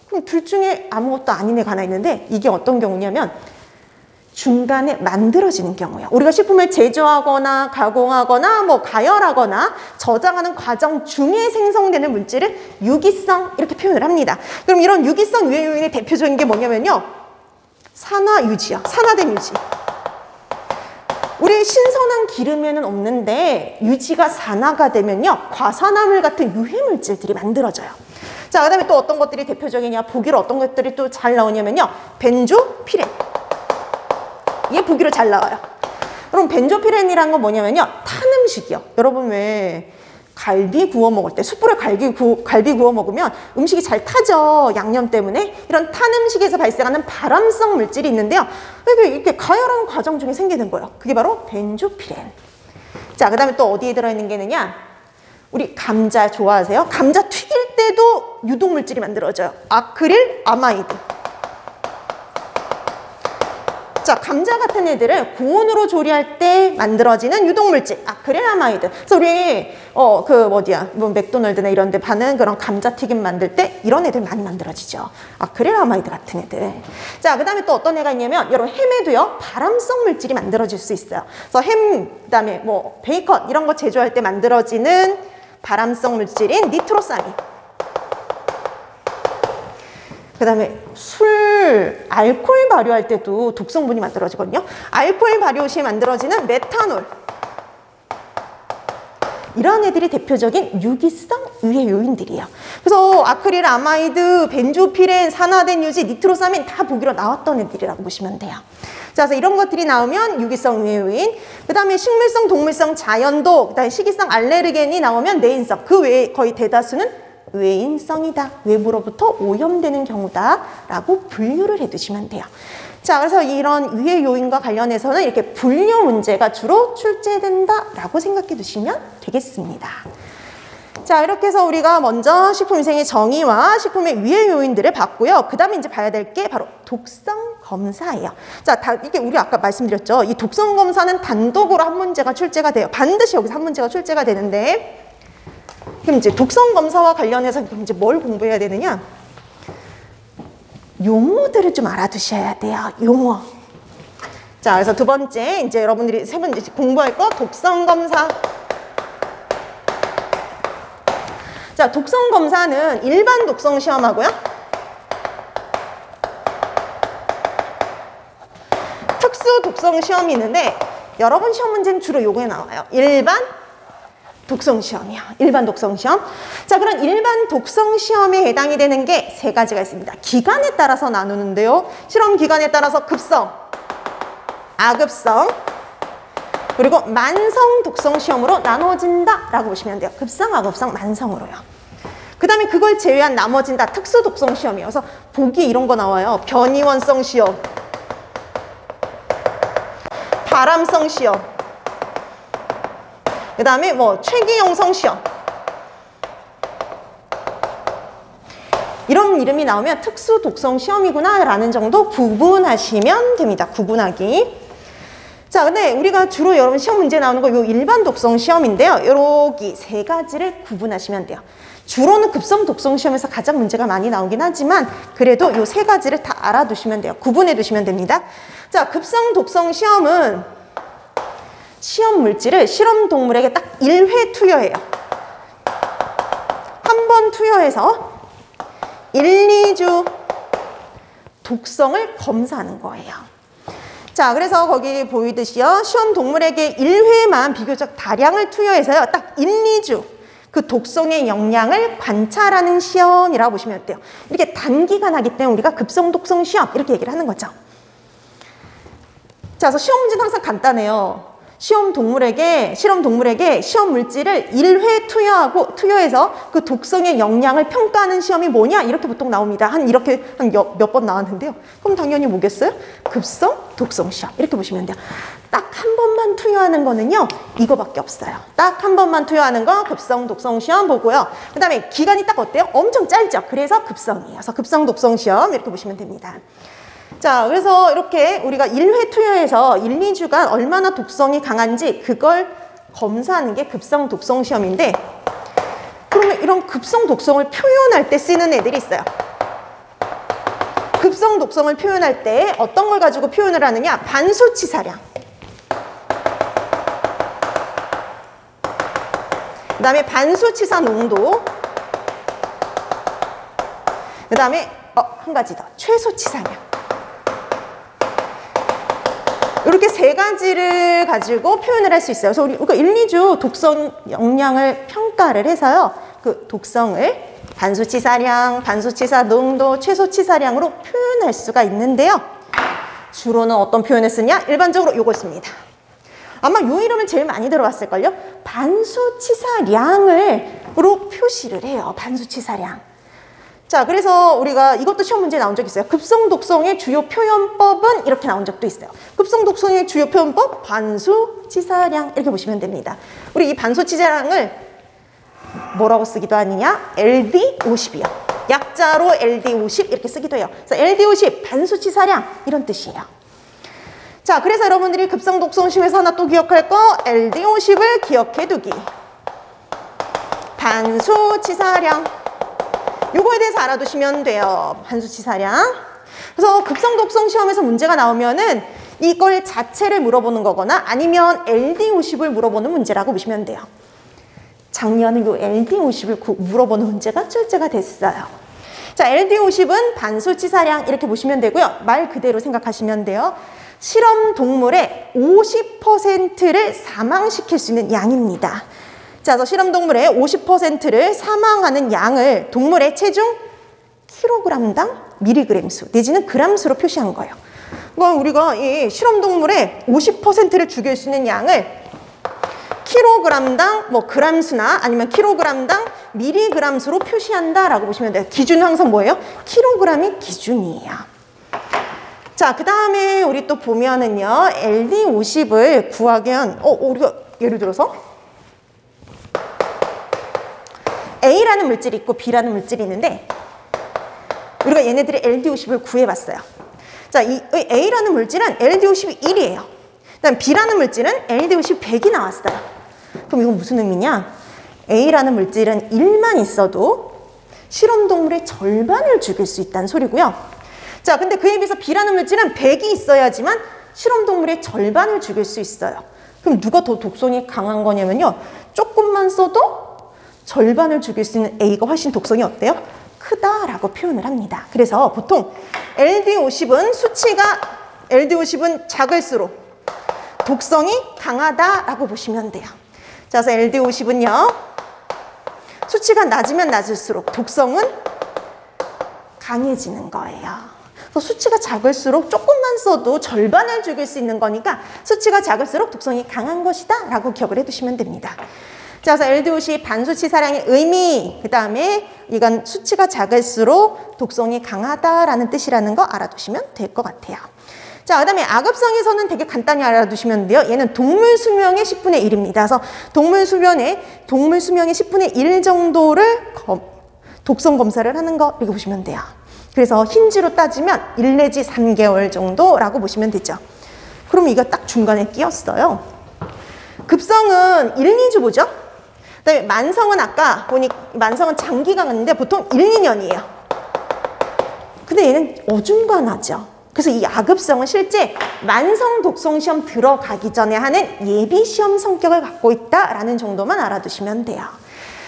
그럼 둘 중에 아무것도 아닌 애가 하나 있는데 이게 어떤 경우냐면 중간에 만들어지는 경우예요. 우리가 식품을 제조하거나 가공하거나 뭐 가열하거나 저장하는 과정 중에 생성되는 물질을 유기성 이렇게 표현을 합니다. 그럼 이런 유기성 유해 요인의 대표적인 게 뭐냐면요. 산화유지요. 산화된 유지. 우리 신선한 기름에는 없는데 유지가 산화가 되면요. 과산화물 같은 유해물질들이 만들어져요. 자, 그 다음에 또 어떤 것들이 대표적이냐. 보기로 어떤 것들이 또 잘 나오냐면요. 벤조피렌. 이게 보기로 잘 나와요. 그럼 벤조피렌이라는 건 뭐냐면요. 탄 음식이요. 여러분 왜 갈비 구워 먹을 때 숯불에 갈비 구워 먹으면 음식이 잘 타죠. 양념 때문에. 이런 탄 음식에서 발생하는 발암성 물질이 있는데요. 이렇게 가열하는 과정 중에 생기는 거예요. 그게 바로 벤조피렌. 자, 그 다음에 또 어디에 들어있는 게 있느냐. 우리 감자 좋아하세요? 감자 튀길 때도 유독물질이 만들어져요. 아크릴 아마이드. 자, 감자 같은 애들을 고온으로 조리할 때 만들어지는 유독물질 아크릴아마이드. 그래서 우리 뭐 맥도날드나 이런 데 파는 그런 감자튀김 만들 때 이런 애들 많이 만들어지죠. 아크릴아마이드 같은 애들. 자, 그 다음에 또 어떤 애가 있냐면 여러분 햄에도요 발암성 물질이 만들어질 수 있어요. 그래서 햄, 그다음에 뭐 베이컨 이런 거 제조할 때 만들어지는 발암성 물질인 니트로사민. 그 다음에 알코올 발효할 때도 독성분이 만들어지거든요. 알코올 발효 시에 만들어지는 메탄올. 이런 애들이 대표적인 유기성 유해 요인들이에요. 그래서 아크릴 아마이드, 벤조피렌, 산화된 유지, 니트로사민 다 보기로 나왔던 애들이라고 보시면 돼요. 자, 그래서 이런 것들이 나오면 유기성 유해 요인. 그 다음에 식물성, 동물성, 자연독, 그다음에 식이성 알레르겐이 나오면 내인성. 그 외에 거의 대다수는 외인성이다. 외부로부터 오염되는 경우다. 라고 분류를 해두시면 돼요. 자, 그래서 이런 유해 요인과 관련해서는 이렇게 분류 문제가 주로 출제된다. 라고 생각해 두시면 되겠습니다. 자, 이렇게 해서 우리가 먼저 식품위생의 정의와 식품의 유해 요인들을 봤고요. 그 다음에 이제 봐야 될 게 바로 독성 검사예요. 자, 이게 우리 아까 말씀드렸죠. 이 독성 검사는 단독으로 한 문제가 출제가 돼요. 반드시 여기서 한 문제가 출제가 되는데, 그럼 이제 독성 검사와 관련해서 그럼 이제 뭘 공부해야 되느냐? 용어들을 좀 알아두셔야 돼요. 용어. 자, 그래서 두 번째 이제 여러분들이 세 번째 공부할 거 독성 검사. 자, 독성 검사는 일반 독성 시험하고요. 특수 독성 시험이 있는데 여러분 시험 문제는 주로 요거에 나와요. 일반 독성 시험이요. 일반 독성 시험. 자, 그런 일반 독성 시험에 해당이 되는 게 세 가지가 있습니다. 기간에 따라서 나누는데요. 실험 기간에 따라서 급성, 아급성, 그리고 만성 독성 시험으로 나눠진다라고 보시면 돼요. 급성, 아급성, 만성으로요. 그 다음에 그걸 제외한 나머지는 다 특수 독성 시험이에요. 그래서 보기에 이런 거 나와요. 변이원성 시험, 발암성 시험, 그 다음에 뭐 최기영성 시험. 이런 이름이 나오면 특수 독성 시험이구나 라는 정도 구분하시면 됩니다. 구분하기. 자, 근데 우리가 주로 여러분 시험 문제 나오는 거 요 일반 독성 시험인데요. 여기 세 가지를 구분하시면 돼요. 주로는 급성 독성 시험에서 가장 문제가 많이 나오긴 하지만 그래도 요 세 가지를 다 알아두시면 돼요. 구분해 두시면 됩니다. 자, 급성 독성 시험은 시험 물질을 실험 동물에게 딱 1회 투여해요. 한 번 투여해서 1, 2주 독성을 검사하는 거예요. 자, 그래서 거기 보이듯이요. 시험 동물에게 1회만 비교적 다량을 투여해서요. 딱 1, 2주 그 독성의 영향을 관찰하는 시험이라고 보시면 돼요. 이렇게 단기간 하기 때문에 우리가 급성 독성 시험 이렇게 얘기를 하는 거죠. 자, 그래서 시험 문제는 항상 간단해요. 실험 동물에게 시험 물질을 1회 투여해서 그 독성의 영향을 평가하는 시험이 뭐냐? 이렇게 보통 나옵니다. 이렇게 몇 번 나왔는데요. 그럼 당연히 뭐겠어요? 급성 독성 시험. 이렇게 보시면 돼요. 딱 한 번만 투여하는 거는요, 이거밖에 없어요. 딱 한 번만 투여하는 거 급성 독성 시험 보고요. 그 다음에 기간이 딱 어때요? 엄청 짧죠? 그래서 급성이에요. 그래서 급성 독성 시험 이렇게 보시면 됩니다. 자, 그래서 이렇게 우리가 1회 투여해서 1, 2주간 얼마나 독성이 강한지 그걸 검사하는 게 급성 독성 시험인데, 그러면 이런 급성 독성을 표현할 때 쓰는 애들이 있어요. 급성 독성을 표현할 때 어떤 걸 가지고 표현을 하느냐? 반수치사량. 그 다음에 반수치사 농도. 그 다음에 한 가지 더. 최소치사량. 이렇게 세 가지를 가지고 표현을 할 수 있어요. 그래서 우리가 1, 2주 독성 영향을 평가를 해서요. 그 독성을 반수치사량, 반수치사 농도, 최소치사량으로 표현할 수가 있는데요. 주로는 어떤 표현을 쓰냐? 일반적으로 요걸 씁니다. 아마 요 이름을 제일 많이 들어봤을걸요? 반수치사량으로 표시를 해요. 반수치사량. 자, 그래서 우리가 이것도 시험 문제에 나온 적 있어요. 급성 독성의 주요 표현법은 이렇게 나온 적도 있어요. 급성 독성의 주요 표현법 반수치사량 이렇게 보시면 됩니다. 우리 이 반수치사량을 뭐라고 쓰기도 하느냐? LD50이요. 약자로 LD50 이렇게 쓰기도 해요. 그래서 LD50 반수치사량 이런 뜻이에요. 자, 그래서 여러분들이 급성 독성 시험에서 하나 또 기억할 거 LD50을 기억해 두기. 반수치사량. 요거에 대해서 알아두시면 돼요. 반수치사량. 그래서 급성 독성 시험에서 문제가 나오면은 이걸 자체를 물어보는 거거나 아니면 LD50을 물어보는 문제라고 보시면 돼요. 작년에 요 LD50을 물어보는 문제가 출제가 됐어요. 자, LD50은 반수치사량 이렇게 보시면 되고요. 말 그대로 생각하시면 돼요. 실험 동물의 50%를 사망시킬 수 있는 양입니다. 자, 그래서 실험 동물의 50%를 사망하는 양을 동물의 체중 킬로그램당 미리그램 수 내지는 그램 수로 표시한 거예요. 그러니까 우리가 이 실험 동물의 50%를 죽일 수 있는 양을 킬로그램당 그램 수나 아니면 킬로그램당 미리그램 수로 표시한다라고 보시면 돼요. 기준은 항상 뭐예요? 킬로그램이 기준이에요. 자, 그 다음에 우리 또 보면은요, LD50을 구하기 위한, 우리가 예를 들어서 A라는 물질이 있고 B라는 물질이 있는데 우리가 얘네들의 LD50을 구해봤어요. 자, 이 A라는 물질은 LD50이 1이에요. 그다음 B라는 물질은 LD50 100이 나왔어요. 그럼 이건 무슨 의미냐? A라는 물질은 1만 있어도 실험동물의 절반을 죽일 수 있다는 소리고요. 자, 근데 그에 비해서 B라는 물질은 100이 있어야지만 실험동물의 절반을 죽일 수 있어요. 그럼 누가 더 독성이 강한 거냐면요. 조금만 써도 절반을 죽일 수 있는 A가 훨씬 독성이 어때요? 크다라고 표현을 합니다. 그래서 보통 LD50은 작을수록 독성이 강하다라고 보시면 돼요. 자, 그래서 LD50은요. 수치가 낮으면 낮을수록 독성은 강해지는 거예요. 그래서 수치가 작을수록 조금만 써도 절반을 죽일 수 있는 거니까 수치가 작을수록 독성이 강한 것이다 라고 기억을 해두시면 됩니다. 자, 그래서 LD50 반수치사량의 의미, 그 다음에 이건 수치가 작을수록 독성이 강하다라는 뜻이라는 거 알아두시면 될 것 같아요. 자, 그 다음에 악업성에서는 되게 간단히 알아두시면 돼요. 얘는 동물 수명의 10분의 1입니다. 그래서 동물 수명의 10분의 1 정도를 독성 검사를 하는 거 이렇게 보시면 돼요. 그래서 흰지로 따지면 1 내지 3개월 정도라고 보시면 되죠. 그럼 이거 딱 중간에 끼었어요. 급성은 1, 2주 보죠? 그다음에 만성은 아까 보니 만성은 장기간 갔는데 보통 1, 2년이에요. 근데 얘는 어중간하죠. 그래서 이 아급성은 실제 만성 독성 시험 들어가기 전에 하는 예비 시험 성격을 갖고 있다라는 정도만 알아두시면 돼요.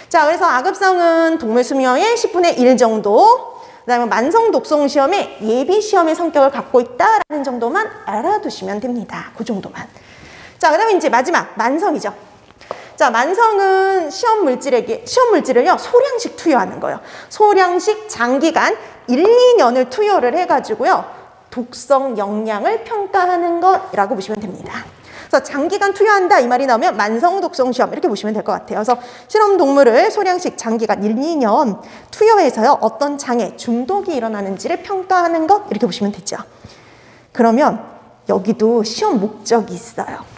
자, 그래서 아급성은 동물 수명의 10분의 1 정도, 그다음에 만성 독성 시험의 예비 시험의 성격을 갖고 있다라는 정도만 알아두시면 됩니다. 그 정도만. 자, 그다음에 이제 마지막 만성이죠. 자, 만성은 시험 물질을요, 소량씩 투여하는 거예요. 소량씩 장기간 1, 2년을 투여를 해가지고요, 독성 영양을 평가하는 것이라고 보시면 됩니다. 그래서 장기간 투여한다 이 말이 나오면 만성 독성 시험 이렇게 보시면 될 것 같아요. 그래서 실험 동물을 소량씩 장기간 1, 2년 투여해서요, 어떤 장애, 중독이 일어나는지를 평가하는 것 이렇게 보시면 되죠. 그러면 여기도 시험 목적이 있어요.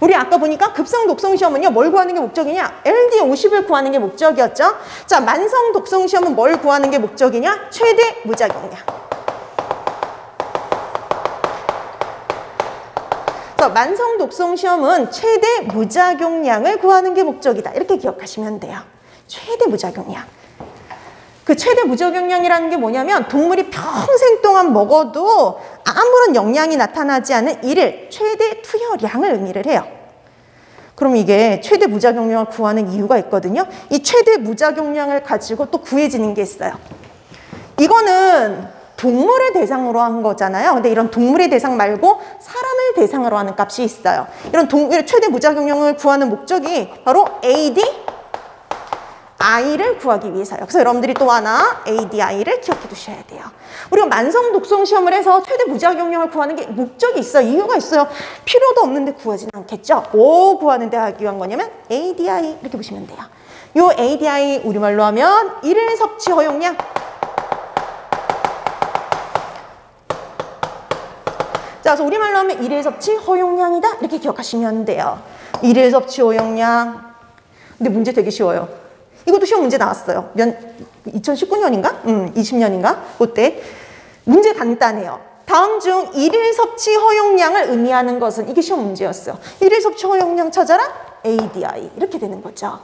우리 아까 보니까 급성 독성 시험은요, 뭘 구하는 게 목적이냐? LD50을 구하는 게 목적이었죠. 자, 만성 독성 시험은 뭘 구하는 게 목적이냐? 최대 무작용량. 그래서 만성 독성 시험은 최대 무작용량을 구하는 게 목적이다. 이렇게 기억하시면 돼요. 최대 무작용량. 그 최대 무작용량이라는 게 뭐냐면 동물이 평생 동안 먹어도 아무런 영향이 나타나지 않은 일일 최대 투여량을 의미를 해요. 그럼 이게 최대 무작용량을 구하는 이유가 있거든요. 이 최대 무작용량을 가지고 또 구해지는 게 있어요. 이거는 동물을 대상으로 한 거잖아요. 근데 이런 동물의 대상 말고 사람을 대상으로 하는 값이 있어요. 이런 최대 무작용량을 구하는 목적이 바로 ADI를 구하기 위해서요. 그래서 여러분들이 또 하나 ADI를 기억해 두셔야 돼요. 우리가 만성 독성 시험을 해서 최대 무작용량을 구하는 게 목적이 있어요. 이유가 있어요. 필요도 없는데 구하지는 않겠죠. 뭐 구하는 데 하기 위한 거냐면 ADI 이렇게 보시면 돼요. 요 ADI 우리말로 하면 일일 섭취 허용량. 자, 그래서 우리말로 하면 일일 섭취 허용량이다 이렇게 기억하시면 돼요. 일일 섭취 허용량. 근데 문제 되게 쉬워요. 이것도 시험 문제 나왔어요. 2019년인가? 20년인가? 그때 문제 간단해요. 다음 중 일일 섭취 허용량을 의미하는 것은, 이게 시험 문제였어요. 일일 섭취 허용량 찾아라? ADI 이렇게 되는 거죠.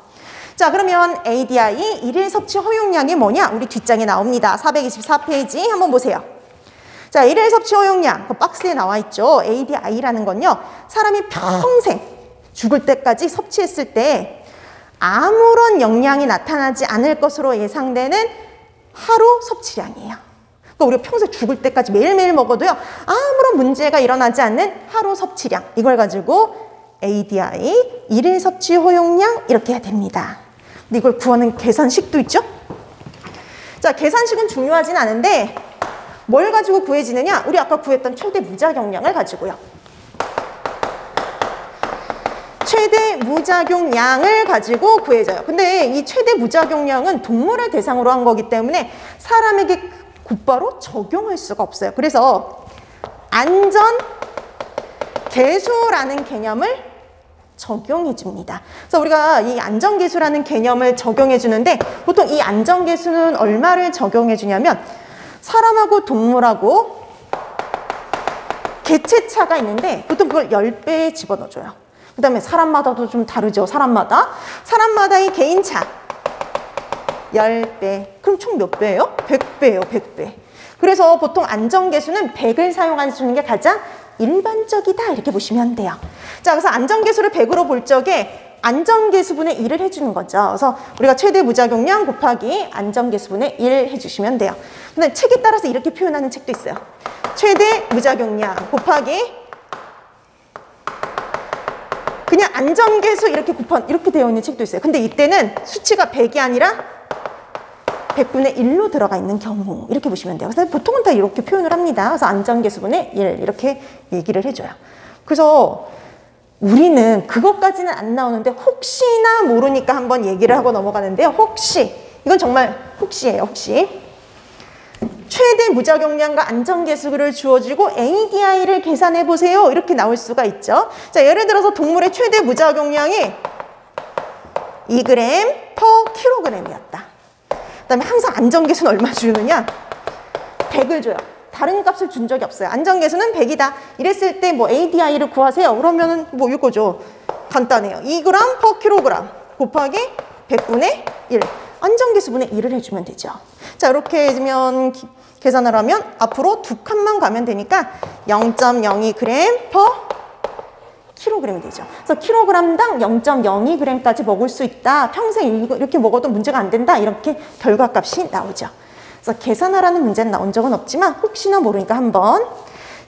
자, 그러면 ADI 일일 섭취 허용량이 뭐냐? 우리 뒷장에 나옵니다. 424페이지 한번 보세요. 자, 일일 섭취 허용량, 그 박스에 나와 있죠. ADI라는 건요, 사람이 평생 죽을 때까지 섭취했을 때 아무런 영향이 나타나지 않을 것으로 예상되는 하루 섭취량이에요. 그러니까 우리가 평생 죽을 때까지 매일매일 먹어도요, 아무런 문제가 일어나지 않는 하루 섭취량, 이걸 가지고 ADI, 일일 섭취 허용량 이렇게 해야 됩니다. 근데 이걸 구하는 계산식도 있죠. 자, 계산식은 중요하진 않은데 뭘 가지고 구해지느냐? 우리 아까 구했던 최대 무작용량을 가지고요. 최대 무작용량을 가지고 구해져요. 근데 이 최대 무작용량은 동물을 대상으로 한 거기 때문에 사람에게 곧바로 적용할 수가 없어요. 그래서 안전계수라는 개념을 적용해 줍니다. 그래서 우리가 이 안전계수라는 개념을 적용해 주는데, 보통 이 안전계수는 얼마를 적용해 주냐면, 사람하고 동물하고 개체차가 있는데 보통 그걸 10배에 집어넣어줘요. 그 다음에 사람마다도 좀 다르죠. 사람마다의 개인차 10배. 그럼 총 몇 배예요? 100배예요. 100배. 그래서 보통 안전계수는 100을 사용하는 게 가장 일반적이다 이렇게 보시면 돼요. 자, 그래서 안전계수를 100으로 볼 적에 안전계수분의 1을 해주는 거죠. 그래서 우리가 최대 무작용량 곱하기 안전계수분의 1 해주시면 돼요. 근데 책에 따라서 이렇게 표현하는 책도 있어요. 최대 무작용량 곱하기 그냥 안전계수 이렇게 되어 있는 책도 있어요. 근데 이때는 수치가 100이 아니라 100분의 1로 들어가 있는 경우 이렇게 보시면 돼요. 그래서 보통은 다 이렇게 표현을 합니다. 그래서 안전계수분의 1 이렇게 얘기를 해줘요. 그래서 우리는 그것까지는 안 나오는데 혹시나 모르니까 한번 얘기를 하고 넘어가는데요. 혹시, 이건 정말 혹시예요. 혹시 최대 무작용량과 안전계수를 주어지고 ADI를 계산해 보세요 이렇게 나올 수가 있죠. 자, 예를 들어서 동물의 최대 무작용량이 2g/kg이었다. 그 다음에 항상 안전계수는 얼마 주느냐? 100을 줘요. 다른 값을 준 적이 없어요. 안전계수는 100이다. 이랬을 때 뭐 ADI를 구하세요. 그러면은 뭐 이거죠. 간단해요. 2g/kg 곱하기 100분의 1. 안전계수분의 1을 해주면 되죠. 자, 이렇게 해주면 계산을 하면 앞으로 두 칸만 가면 되니까 0.02g/kg이 되죠. 그래서 kg당 0.02g까지 먹을 수 있다. 평생 이렇게 먹어도 문제가 안 된다. 이렇게 결과값이 나오죠. 그래서 계산하라는 문제는 나온 적은 없지만 혹시나 모르니까 한번.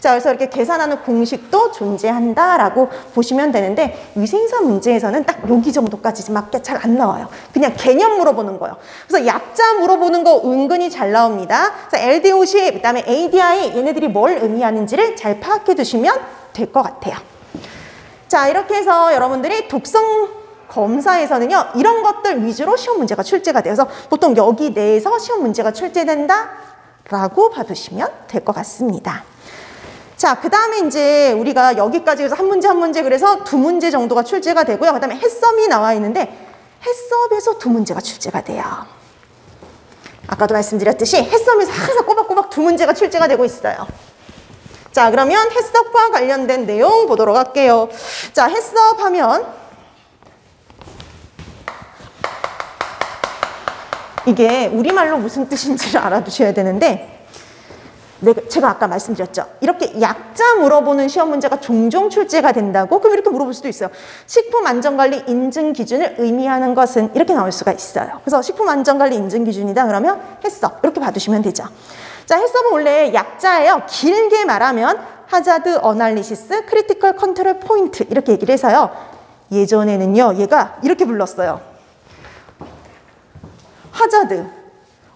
자, 그래서 이렇게 계산하는 공식도 존재한다라고 보시면 되는데 위생사 문제에서는 딱 여기 정도까지밖에 잘 안 나와요. 그냥 개념 물어보는 거예요. 그래서 약자 물어보는 거 은근히 잘 나옵니다. 그래서 LD50, 그다음에 ADI 얘네들이 뭘 의미하는지를 잘 파악해 두시면 될 것 같아요. 자, 이렇게 해서 여러분들이 독성 검사에서는요, 이런 것들 위주로 시험 문제가 출제가 돼요. 그래서 보통 여기 내에서 시험 문제가 출제된다라고 봐두시면 될 것 같습니다. 자, 그 다음에 이제 우리가 여기까지 해서 한 문제 그래서 두 문제 정도가 출제가 되고요. 그 다음에 해썹이 나와 있는데 해썹에서 두 문제가 출제가 돼요. 아까도 말씀드렸듯이 해썹에서 항상 꼬박꼬박 두 문제가 출제가 되고 있어요. 자, 그러면 해썹과 관련된 내용 보도록 할게요. 자, 해썹 하면 이게 우리말로 무슨 뜻인지를 알아두셔야 되는데 제가 아까 말씀드렸죠. 이렇게 약자 물어보는 시험 문제가 종종 출제가 된다고? 그럼 이렇게 물어볼 수도 있어요. 식품안전관리 인증 기준을 의미하는 것은 이렇게 나올 수가 있어요. 그래서 식품안전관리 인증 기준이다 그러면 해썹 이렇게 봐두시면 되죠. 자, 해썹은 원래 약자예요. 길게 말하면 하자드 어널리시스 크리티컬 컨트롤 포인트 이렇게 얘기를 해서요. 예전에는요, 얘가 이렇게 불렀어요. 하자드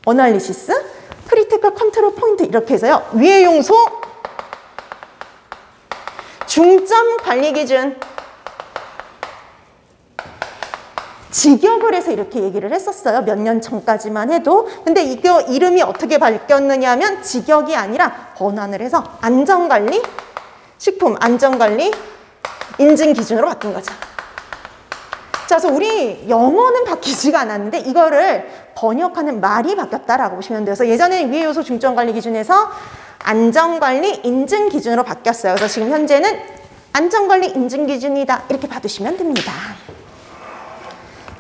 어널리시스 크리티컬 컨트롤 포인트 이렇게 해서요. 위의 용소, 중점 관리 기준, 직역을 해서 이렇게 얘기를 했었어요. 몇 년 전까지만 해도. 근데 이거 이름이 어떻게 바뀌었느냐 하면 직역이 아니라 번안을 해서 안전관리, 식품 안전관리 인증 기준으로 바뀐 거죠. 자, 그래서 우리 영어는 바뀌지가 않았는데 이거를 번역하는 말이 바뀌었다라고 보시면 돼요. 그래서 예전에는 위의 요소 중점관리 기준에서 안전관리 인증 기준으로 바뀌었어요. 그래서 지금 현재는 안전관리 인증 기준이다 이렇게 봐두시면 됩니다.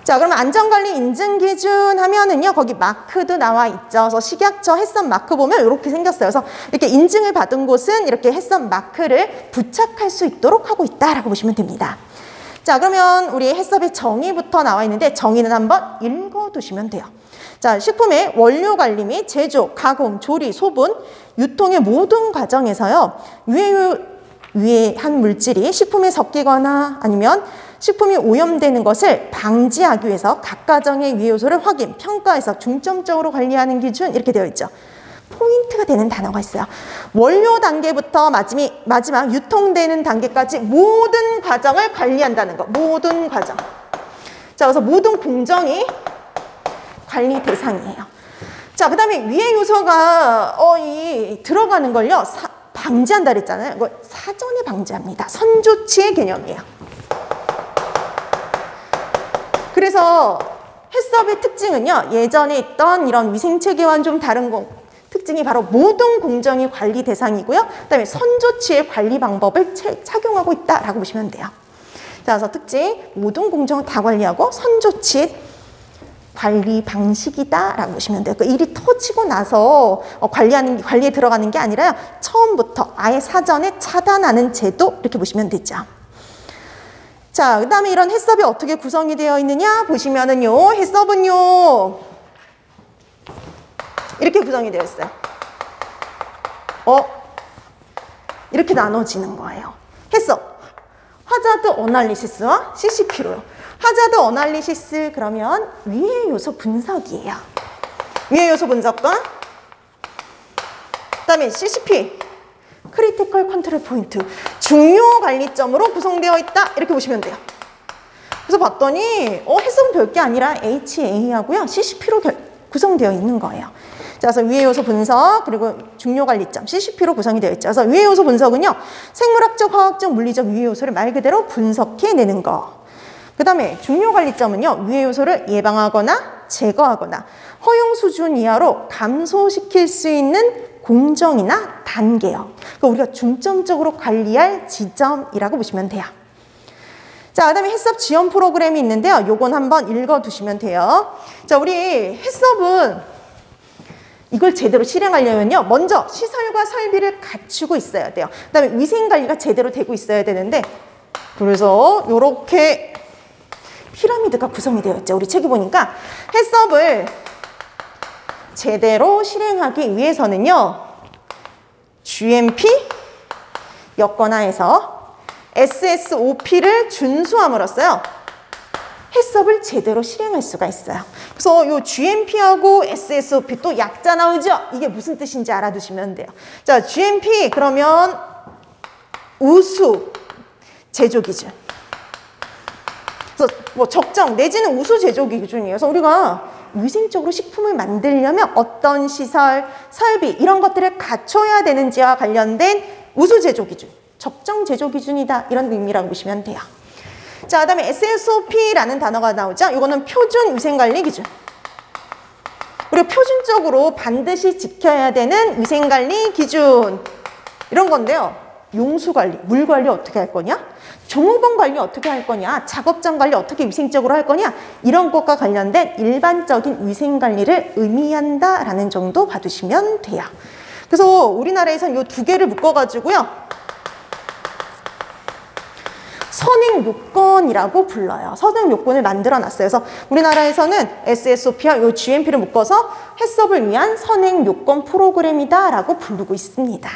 자, 그러면 안전관리 인증 기준 하면은요, 거기 마크도 나와 있죠. 그래서 식약처 해썹 마크 보면 이렇게 생겼어요. 그래서 이렇게 인증을 받은 곳은 이렇게 해썹 마크를 부착할 수 있도록 하고 있다라고 보시면 됩니다. 자, 그러면 우리 해썹의 정의부터 나와 있는데 정의는 한번 읽어두시면 돼요. 자, 식품의 원료 관리 및 제조, 가공, 조리, 소분, 유통의 모든 과정에서요. 유해한 물질이 식품에 섞이거나 아니면 식품이 오염되는 것을 방지하기 위해서 각 가정의 유해 요소를 확인, 평가해서 중점적으로 관리하는 기준 이렇게 되어 있죠. 포인트가 되는 단어가 있어요. 원료 단계부터 마지막 유통되는 단계까지 모든 과정을 관리한다는 거. 모든 과정. 자, 그래서 모든 공정이 관리 대상이에요. 자, 그 다음에 위해 요소가 들어가는 걸요. 방지한다 그랬잖아요. 이거 사전에 방지합니다. 선조치의 개념이에요. 그래서 해썹의 특징은요. 예전에 있던 이런 위생체계와는 좀 다른 특징이 바로 모든 공정이 관리 대상이고요. 그다음에 선조치의 관리 방법을 착용하고 있다라고 보시면 돼요. 자, 그래서 특징 모든 공정을 다 관리하고 선조치의 관리 방식이다라고 보시면 돼요. 그 일이 터지고 나서 관리에 들어가는 게 아니라 처음부터 아예 사전에 차단하는 제도 이렇게 보시면 되죠. 자, 그 다음에 이런 해썹이 어떻게 구성이 되어 있느냐 보시면은요, 해썹은요 이렇게 구성이 되어 있어요. 이렇게 나눠지는 거예요. 해썹 하자드 어널리시스와 CCP로요. 하자드 어널리시스 그러면 위해 요소 분석이에요. 위해 요소 분석과 그다음에 CCP 크리티컬 컨트롤 포인트 중요 관리점으로 구성되어 있다 이렇게 보시면 돼요. 그래서 봤더니 해석은 별게 아니라 HA하고요 CCP로 구성되어 있는 거예요. 자, 그래서 위해 요소 분석 그리고 중요 관리점 CCP로 구성이 되어 있죠. 그래서 위해 요소 분석은요 생물학적, 화학적, 물리적 위해 요소를 말 그대로 분석해내는 거. 그 다음에 중요 관리점은요 위해 요소를 예방하거나 제거하거나 허용 수준 이하로 감소시킬 수 있는 공정이나 단계요. 그러니까 우리가 중점적으로 관리할 지점이라고 보시면 돼요. 자, 그 다음에 해썹 지원 프로그램이 있는데요. 요건 한번 읽어두시면 돼요. 자, 우리 해썹은 이걸 제대로 실행하려면요. 먼저 시설과 설비를 갖추고 있어야 돼요. 그 다음에 위생관리가 제대로 되고 있어야 되는데 그래서 요렇게 피라미드가 구성이 되어 있죠. 우리 책에 보니까 해썹을 제대로 실행하기 위해서는요. GMP, 엮거나 해서 SSOP를 준수함으로써요. 해썹을 제대로 실행할 수가 있어요. 그래서 요 GMP하고 SSOP 또 약자 나오죠? 이게 무슨 뜻인지 알아두시면 돼요. 자, GMP 그러면 우수 제조 기준. 그래서 뭐 적정 내지는 우수 제조 기준이에요. 그래서 우리가 위생적으로 식품을 만들려면 어떤 시설, 설비 이런 것들을 갖춰야 되는지와 관련된 우수 제조 기준, 적정 제조 기준이다 이런 의미라고 보시면 돼요. 자, 그다음에 SSOP라는 단어가 나오죠. 이거는 표준 위생관리 기준. 우리가 표준적으로 반드시 지켜야 되는 위생관리 기준 이런 건데요. 용수관리, 물관리 어떻게 할 거냐? 종업원 관리 어떻게 할 거냐? 작업장 관리 어떻게 위생적으로 할 거냐? 이런 것과 관련된 일반적인 위생관리를 의미한다라는 정도 봐두시면 돼요. 그래서 우리나라에서는 이 두 개를 묶어가지고요. 선행요건이라고 불러요. 선행요건을 만들어놨어요. 그래서 우리나라에서는 SSOP와 이 GMP를 묶어서 해썹을 위한 선행요건 프로그램이다라고 부르고 있습니다.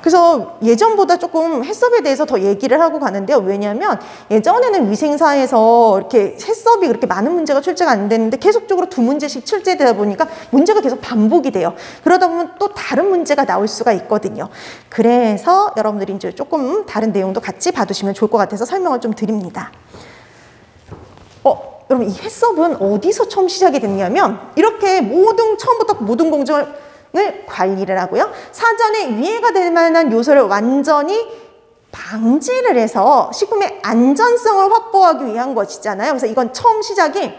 그래서 예전보다 조금 해썹에 대해서 더 얘기를 하고 가는데요. 왜냐하면 예전에는 위생사에서 이렇게 해썹이 그렇게 많은 문제가 출제가 안 되는데 계속적으로 두 문제씩 출제되다 보니까 문제가 계속 반복이 돼요. 그러다 보면 또 다른 문제가 나올 수가 있거든요. 그래서 여러분들이 이제 조금 다른 내용도 같이 봐두시면 좋을 것 같아서 설명을 좀 드립니다. 여러분 이 해썹은 어디서 처음 시작이 됐냐면 이렇게 처음부터 모든 공정을 관리를 하고요. 사전에 위해가 될 만한 요소를 완전히 방지를 해서 식품의 안전성을 확보하기 위한 것이잖아요. 그래서 이건 처음 시작이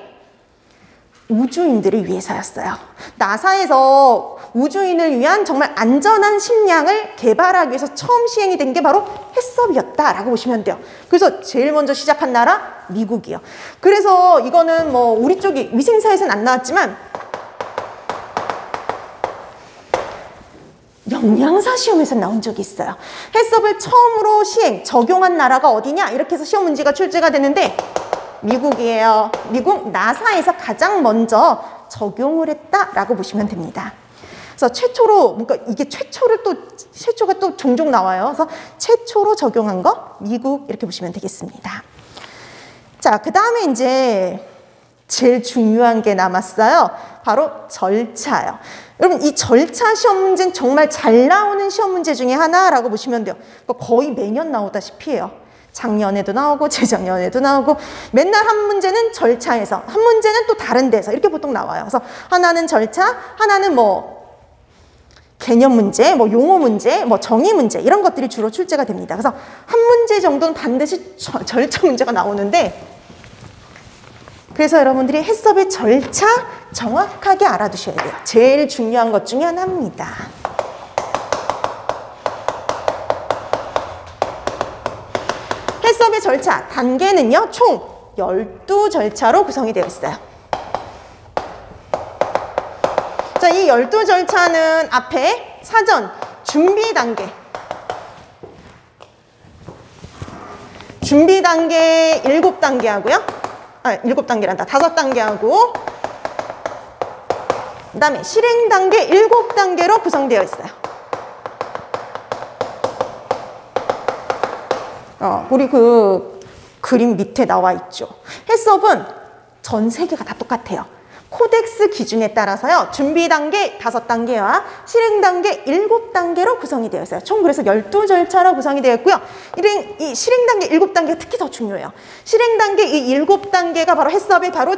우주인들을 위해서였어요. 나사에서 우주인을 위한 정말 안전한 식량을 개발하기 위해서 처음 시행이 된 게 바로 해썹이었다라고 보시면 돼요. 그래서 제일 먼저 시작한 나라 미국이요. 그래서 이거는 뭐 우리 쪽이 위생사에서는 안 나왔지만 영양사 시험에서 나온 적이 있어요. 해썹을 처음으로 적용한 나라가 어디냐? 이렇게 해서 시험 문제가 출제가 되는데 미국이에요. 미국 나사에서 가장 먼저 적용을 했다라고 보시면 됩니다. 그래서 최초로, 그러니까 이게 최초가 또 종종 나와요. 그래서 최초로 적용한 거 미국 이렇게 보시면 되겠습니다. 자, 그 다음에 이제 제일 중요한 게 남았어요. 바로 절차요. 여러분 이 절차 시험 문제는 정말 잘 나오는 시험 문제 중에 하나라고 보시면 돼요. 거의 매년 나오다시피 해요. 작년에도 나오고 재작년에도 나오고 맨날 한 문제는 절차에서 한 문제는 또 다른 데서 이렇게 보통 나와요. 그래서 하나는 절차, 하나는 뭐 개념 문제, 뭐 용어 문제, 뭐 정의 문제 이런 것들이 주로 출제가 됩니다. 그래서 한 문제 정도는 반드시 절차 문제가 나오는데 그래서 여러분들이 해썹의 절차 정확하게 알아두셔야 돼요. 제일 중요한 것 중에 하나입니다. 해썹의 절차 단계는요. 총 12절차로 구성이 되어 있어요. 자, 이 12절차는 앞에 사전 준비 단계 7단계 하고요. 7단계란다. 5단계 하고 그 다음에 실행 단계 7단계로 구성되어 있어요. 우리 그 그림 밑에 나와 있죠. 해썹은 전 세계가 다 똑같아요. 코덱스 기준에 따라서요. 준비 단계 5단계와 실행 단계 7단계로 구성이 되어 있어요. 총 그래서 12절차로 구성이 되어 있고요. 이 실행 단계 7단계가 특히 더 중요해요. 실행 단계 이 7단계가 바로 해썹의 바로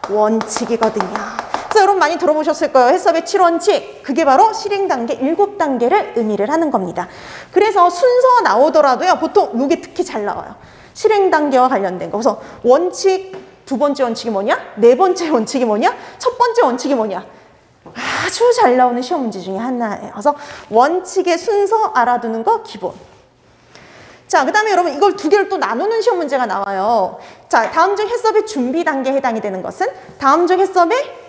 7원칙이거든요. 그래서 여러분 많이 들어보셨을 거예요. 해썹의 7원칙. 그게 바로 실행 단계 7단계를 의미를 하는 겁니다. 그래서 순서 나오더라도요. 보통 이게 특히 잘 나와요. 실행 단계와 관련된 거. 그래서 원칙 두 번째 원칙이 뭐냐? 네 번째 원칙이 뭐냐? 첫 번째 원칙이 뭐냐? 아주 잘 나오는 시험 문제 중에 하나예요. 그래서 원칙의 순서 알아두는 거 기본. 자, 그 다음에 여러분 이걸 두 개를 또 나누는 시험 문제가 나와요. 자, 다음 중 해썹의 준비 단계에 해당이 되는 것은 다음 중 해썹의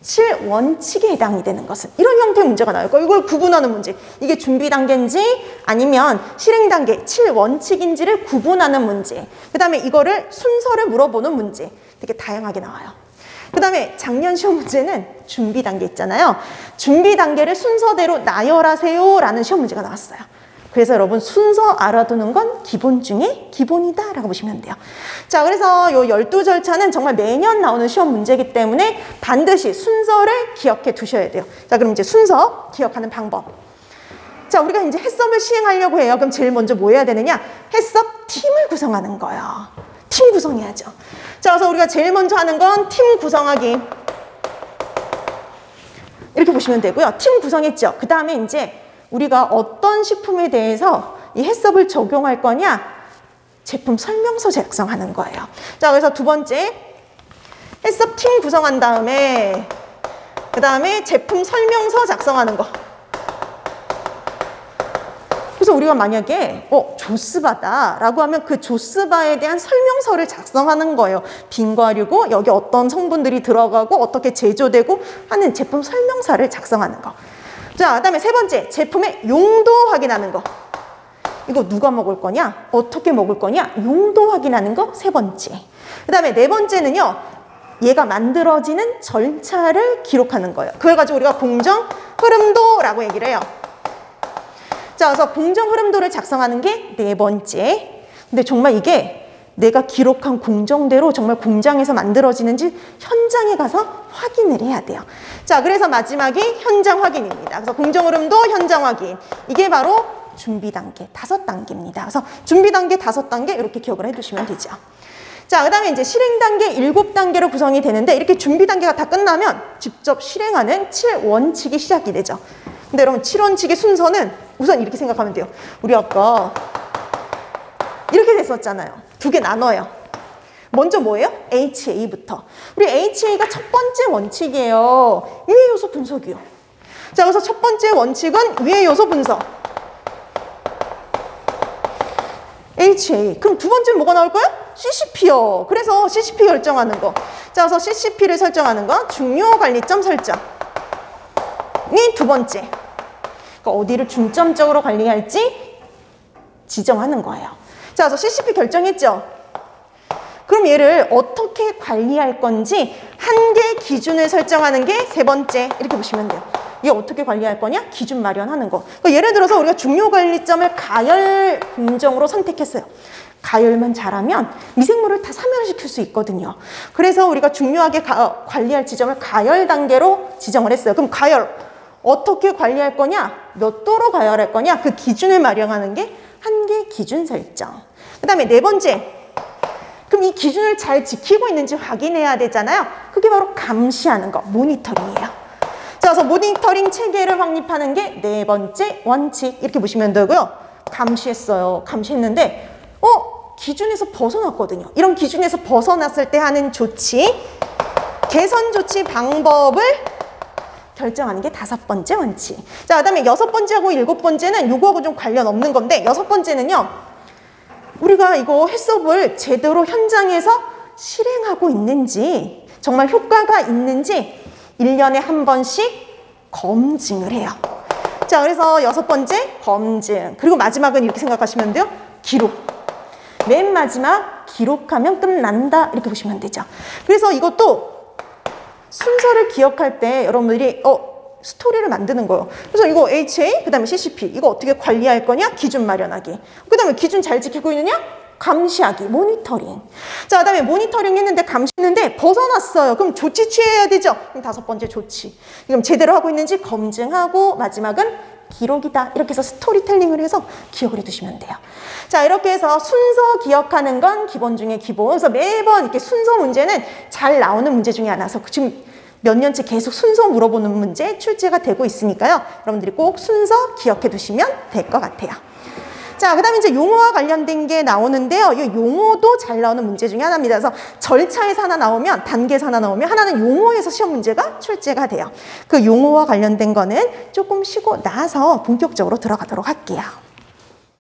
7원칙에 해당이 되는 것은 이런 형태의 문제가 나와요. 이걸 구분하는 문제. 이게 준비 단계인지 아니면 실행 단계 7원칙인지를 구분하는 문제. 그 다음에 이거를 순서를 물어보는 문제. 되게 다양하게 나와요. 그 다음에 작년 시험 문제는 준비 단계 있잖아요. 준비 단계를 순서대로 나열하세요 라는 시험 문제가 나왔어요. 그래서 여러분 순서 알아두는 건 기본 중에 기본이다 라고 보시면 돼요. 자, 그래서 요 12절차는 정말 매년 나오는 시험 문제이기 때문에 반드시 순서를 기억해 두셔야 돼요. 자, 그럼 이제 순서 기억하는 방법. 자, 우리가 이제 해썹을 시행하려고 해요. 그럼 제일 먼저 뭐 해야 되느냐? 해썹 팀을 구성하는 거예요. 팀 구성해야죠. 자, 그래서 우리가 제일 먼저 하는 건 팀 구성하기. 이렇게 보시면 되고요. 팀 구성했죠. 그 다음에 이제 우리가 어떤 식품에 대해서 이 해썹을 적용할 거냐? 제품 설명서 작성하는 거예요. 자, 그래서 두 번째, 해썹 팀 구성한 다음에 그 다음에 제품 설명서 작성하는 거. 그래서 우리가 만약에 조스바다 라고 하면 그 조스바에 대한 설명서를 작성하는 거예요. 빈과류고 여기 어떤 성분들이 들어가고 어떻게 제조되고 하는 제품 설명서를 작성하는 거. 자, 그 다음에 세 번째, 제품의 용도 확인하는 거. 이거 누가 먹을 거냐? 어떻게 먹을 거냐? 용도 확인하는 거 세 번째. 그 다음에 네 번째는요, 얘가 만들어지는 절차를 기록하는 거예요. 그걸 가지고 우리가 공정 흐름도라고 얘기를 해요. 자, 그래서 공정 흐름도를 작성하는 게 네 번째. 근데 정말 이게 내가 기록한 공정대로 정말 공장에서 만들어지는지 현장에 가서 확인을 해야 돼요. 자, 그래서 마지막이 현장 확인입니다. 그래서 공정 흐름도 현장 확인. 이게 바로 준비 단계 5단계입니다. 그래서 준비 단계 5단계 이렇게 기억을 해두시면 되죠. 자, 그 다음에 이제 실행 단계 7단계로 구성이 되는데 이렇게 준비 단계가 다 끝나면 직접 실행하는 7원칙이 시작이 되죠. 근데 여러분 7원칙의 순서는 우선 이렇게 생각하면 돼요. 우리 아까 이렇게 됐었잖아요. 두 개 나눠요. 먼저 뭐예요? HA부터. 우리 HA가 첫 번째 원칙이에요. 유해 요소 분석이요. 자, 그래서 첫 번째 원칙은 유해 요소 분석. HA. 그럼 두 번째는 뭐가 나올 거예요? CCP요. 그래서 CCP 결정하는 거. 자, 그래서 CCP를 설정하는 거. 중요 관리점 설정. 이 두 번째. 그러니까 어디를 중점적으로 관리할지 지정하는 거예요. 자, 그래서 CCP 결정했죠? 그럼 얘를 어떻게 관리할 건지 한계 기준을 설정하는 게 세 번째. 이렇게 보시면 돼요. 얘 어떻게 관리할 거냐? 기준 마련하는 거. 그러니까 예를 들어서 우리가 중요 관리점을 가열 공정으로 선택했어요. 가열만 잘하면 미생물을 다 사멸시킬 수 있거든요. 그래서 우리가 중요하게 관리할 지점을 가열 단계로 지정을 했어요. 그럼 가열 어떻게 관리할 거냐? 몇 도로 가열할 거냐? 그 기준을 마련하는 게 한계 기준 설정. 그 다음에 네 번째. 그럼 이 기준을 잘 지키고 있는지 확인해야 되잖아요. 그게 바로 감시하는 거, 모니터링이에요. 자, 그래서 모니터링 체계를 확립하는 게 네 번째 원칙. 이렇게 보시면 되고요. 감시했어요. 감시했는데 기준에서 벗어났거든요. 이런 기준에서 벗어났을 때 하는 조치, 개선 조치 방법을 결정하는 게 5번째 원칙. 자, 그 다음에 6번째하고 7번째는 요거하고 좀 관련 없는 건데 6번째는요. 우리가 이거 해썹을 제대로 현장에서 실행하고 있는지 정말 효과가 있는지 1년에 한 번씩 검증을 해요. 자, 그래서 6번째 검증. 그리고 마지막은 이렇게 생각하시면 돼요. 기록. 맨 마지막 기록하면 끝난다. 이렇게 보시면 되죠. 그래서 이것도 순서를 기억할 때 여러분들이 스토리를 만드는 거예요. 그래서 이거 HA, 그 다음에 CCP, 이거 어떻게 관리할 거냐? 기준 마련하기. 그 다음에 기준 잘 지키고 있느냐? 감시하기, 모니터링. 자, 그 다음에 모니터링 했는데 감시했는데 벗어났어요. 그럼 조치 취해야 되죠? 그럼 5번째 조치. 그럼 제대로 하고 있는지 검증하고 마지막은 기록이다. 이렇게 해서 스토리텔링을 해서 기억을 해두시면 돼요. 자, 이렇게 해서 순서 기억하는 건 기본 중에 기본. 그래서 매번 이렇게 순서 문제는 잘 나오는 문제 중에 하나서 지금 몇 년째 계속 순서 물어보는 문제 출제가 되고 있으니까요. 여러분들이 꼭 순서 기억해 두시면 될 것 같아요. 자, 그 다음에 이제 용어와 관련된 게 나오는데요. 이 용어도 잘 나오는 문제 중에 하나입니다. 그래서 절차에서 하나 나오면, 단계에서 하나 나오면 하나는 용어에서 시험 문제가 출제가 돼요. 그 용어와 관련된 거는 조금 쉬고 나서 본격적으로 들어가도록 할게요.